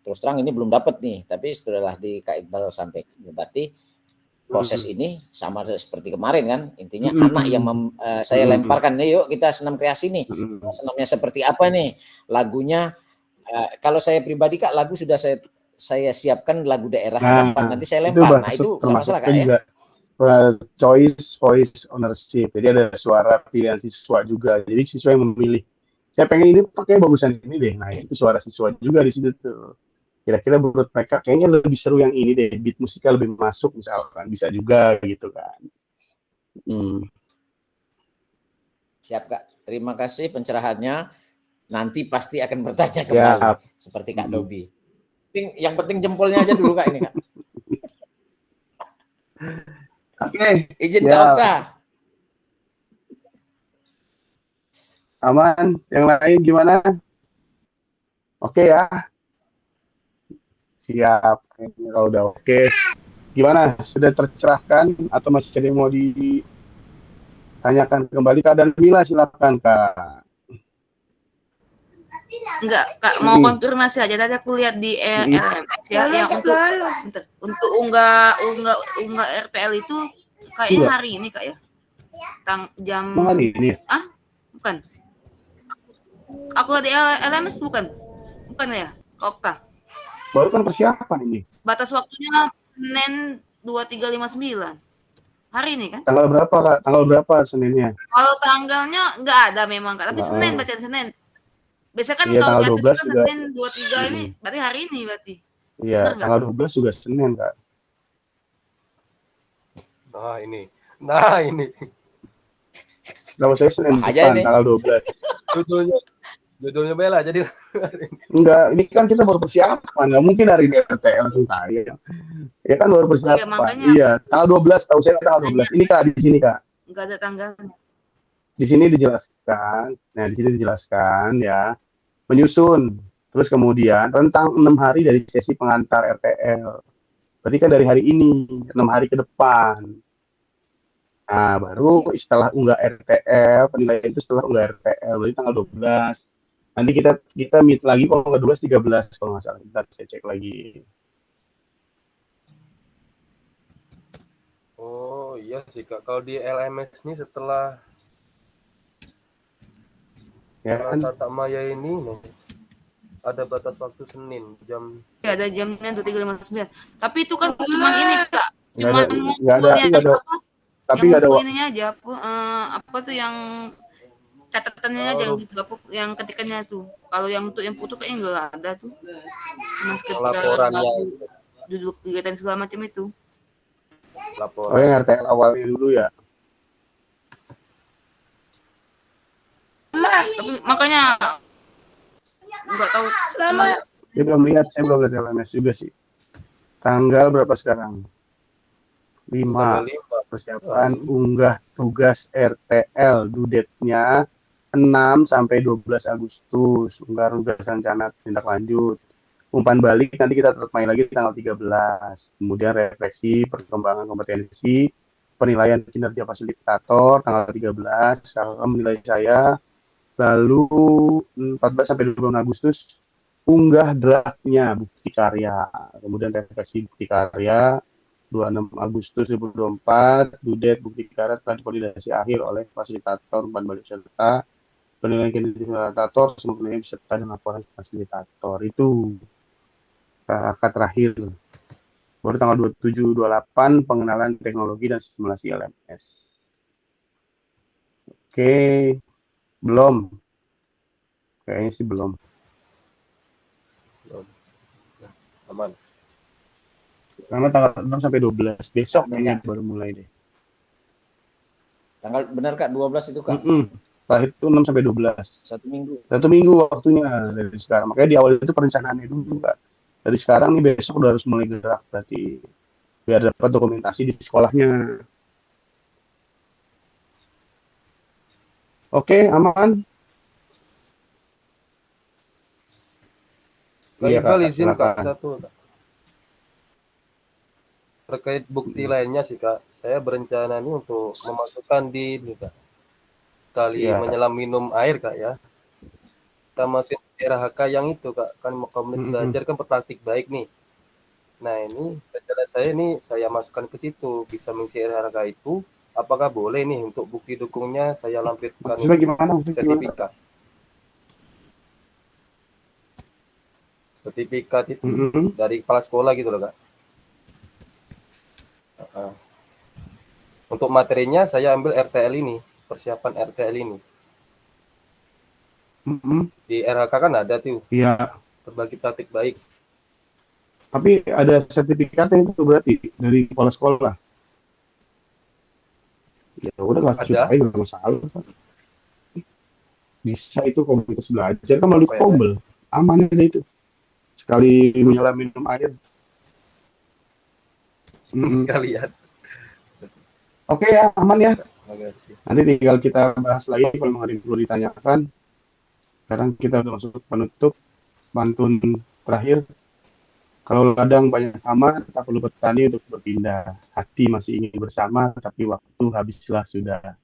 terus terang ini belum dapat nih, tapi setelah di Kak Iqbal sampaikan, berarti proses ini sama seperti kemarin kan, intinya anak yang saya lemparkan, nih yuk kita senam kreasi nih, senamnya seperti apa nih, lagunya, kalau saya pribadi Kak, lagu sudah saya siapkan lagu daerah harapan, nanti saya lempar, nah itu nggak masalah Kak ya. Choice voice ownership, jadi ada suara pilihan siswa juga, jadi siswa yang memilih, saya pengen ini pakai bagusan ini deh, nah itu suara siswa juga di situ tuh. Kira-kira menurut mereka kayaknya lebih seru yang ini deh, beat musikal lebih masuk misalkan, bisa juga gitu kan. Siap Kak, terima kasih pencerahannya, nanti pasti akan bertanya kembali seperti Kak Dobi. Yang penting jempolnya aja dulu Kak ini Kak. Oke, izin Kak Okta. Aman, yang lain gimana? Oke ya. Siap, kalau udah oke. Gimana? Sudah tercerahkan atau masih ada yang mau ditanyakan kembali Kak Danmila? Silakan Kak. Enggak, Kak, mau konfirmasi aja. Tadi aku lihat di LMS ya, yang untuk unggah RTL itu kayaknya hari ini Kak ya. Jam hari ini. Bukan. Aku lihat di LMS bukan ya, Kak Okta. Baru kan persiapan ini. Batas waktunya Senin 2359. Hari ini kan? Tanggal berapa Kak? Tanggal berapa Seninnya? Kalau tanggalnya nggak ada memang Kak, tapi Senin, bacaan Senin. Biasanya kan kalau tanggal 12 kan Senin 23 ini berarti hari ini berarti. Iya, tanggal 12 juga Senin Kak. Nah ini. Kalau saya Senin depan, tanggal 12. Judulnya bela jadi enggak, ini kan kita baru persiapan, nggak mungkin hari ini RTL langsung tayang. Ya kan baru persiapan. Iya, tanggal 12, tahu saya tanggal 12. Ini Kak, di sini Kak. Enggak ada tanggalnya. Di sini dijelaskan. Nah, di sini dijelaskan ya, menyusun. Terus kemudian rentang 6 hari dari sesi pengantar RTL. Berarti kan dari hari ini, 6 hari ke depan. Nah, baru setelah unggah RTL, penilaian itu setelah unggah RTL, berarti tanggal 12. Nanti kita meet lagi kalau nggak 12, 13 kalau nggak salah. Kita cek lagi. Oh Iya sih Kak, kalau di LMS ini setelah Ya kan? Tatap Maya ini nih, ada batas waktu Senin jam. Ya, ada jamnya tuh 3:59. Tapi itu kan cuma ini Kak, cuma nggak ada, tapi nggak ada ininya aja, apa tuh yang catatannya aja gitu, apa yang ketikannya tuh. Kalau yang untuk yang foto kayaknya nggak ada tuh. Cuma sekedar laporannya duduk kegiatan segala macam itu. Laporan. Oh, yang RTL awalnya dulu ya. Tapi makanya nggak tahu selama Saya belum lihat LMS juga sih. Tanggal berapa sekarang? 5. Persiapan unggah tugas RTL, due date-nya 6 sampai 12 Agustus. Unggah tugas rencana tindak lanjut. Umpan balik nanti kita tetap main lagi tanggal 13. Kemudian refleksi perkembangan kompetensi, penilaian kinerja fasilitator tanggal 13. Kalau menilai saya, lalu 14 sampai 20 Agustus unggah draftnya bukti karya. Kemudian refleksi bukti karya 26 Agustus 2024, due date bukti karya telah divalidasi akhir oleh fasilitator umpan balik serta penilaian kinerja fasilitator, semua penilaian beserta dan laporan fasilitator. Itu kakak terakhir. Baru tanggal 27-28 pengenalan teknologi dan simulasi LMS. Oke, belum. Kayaknya sih belum. Aman. Karena tanggal 6 sampai 12 besok kayaknya baru mulai deh. Tanggal benar Kak 12 itu Kak? Terakhir itu 6 sampai 12. 1 minggu. 1 minggu waktunya dari sekarang. Makanya di awal itu perencanaannya dulu Kak. Dari sekarang nih besok udah harus mulai gerak berarti biar dapat dokumentasi di sekolahnya. Oke, aman. Iya, Kak, izin Kak, satu Kak. Terkait bukti lainnya sih Kak, saya berencana nih untuk memasukkan di ini Kak, kali menyelam minum air Kak ya. Kita masukin RHK yang itu Kak, kan komunitas belajar kan praktik baik nih. Nah ini rencana saya ini saya masukkan ke situ, bisa mengisi RHK itu, apakah boleh nih untuk bukti dukungnya saya lampirkan sertifikat. Sertifikat itu dari kepala sekolah gitu loh Kak. Untuk materinya saya ambil RTL ini, persiapan RTL ini. Di RHK kan ada tuh. Iya. Berbagi praktik baik. Tapi ada sertifikatnya itu berarti dari kepala sekolah. Ya udah nggak aja nggak masalah. Bisa itu komunitas belajar kan melalui Kobel, aman aja itu. Sekali menyelam minum air. Sekalian. Oke ya, aman ya. Nanti tinggal kita bahas lagi kalau ada yang perlu ditanyakan. Sekarang kita udah masuk penutup, pantun terakhir. Kalau ladang banyak hama, tak perlu bertani untuk berpindah. Hati masih ingin bersama, tapi waktu habislah sudah.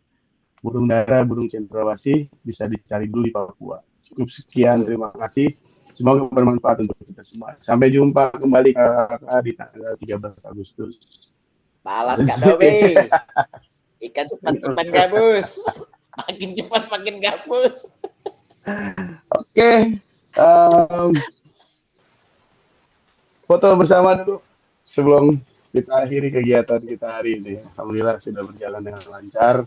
Burung dara, burung cendrawasih bisa dicari dulu di Papua. Cukup sekian, terima kasih. Semoga bermanfaat untuk kita semua. Sampai jumpa kembali di tanggal 13 Agustus. Balas Kak Dobi. Ikan cepat gabus. Makin cepat makin gabus. Oke. Foto bersama dulu sebelum kita akhiri kegiatan kita hari ini. Alhamdulillah sudah berjalan dengan lancar.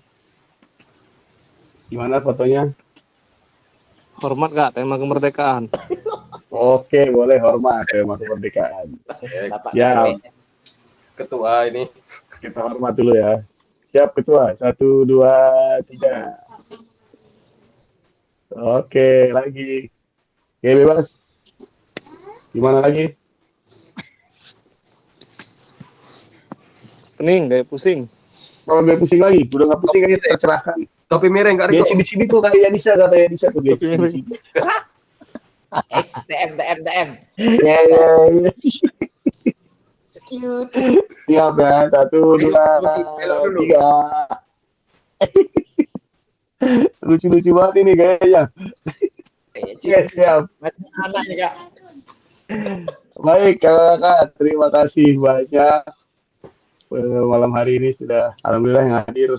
Gimana fotonya? Hormat Kak, tema kemerdekaan. Oke, boleh hormat tema kemerdekaan. Ya, Ketua ini. Kita hormat dulu ya. Siap Ketua. 1, 2, 3. Oke, lagi. Oke, bebas. Gimana lagi? Pening, gak pusing. Kalau gak pusing lagi, udah gak pusing aja tercerahkan. Topi miring Kak Riko. Di sini tuh kayak Yanisa kata Yanisa tuh. Topi miring. TM. Ya. Cute. Siap ya, 1, 2, 3. Lucu-lucu banget ini gayanya. Siap. Masih anak nih Kak. Baik kakak, terima kasih banyak. malam hari ini sudah alhamdulillah yang hadir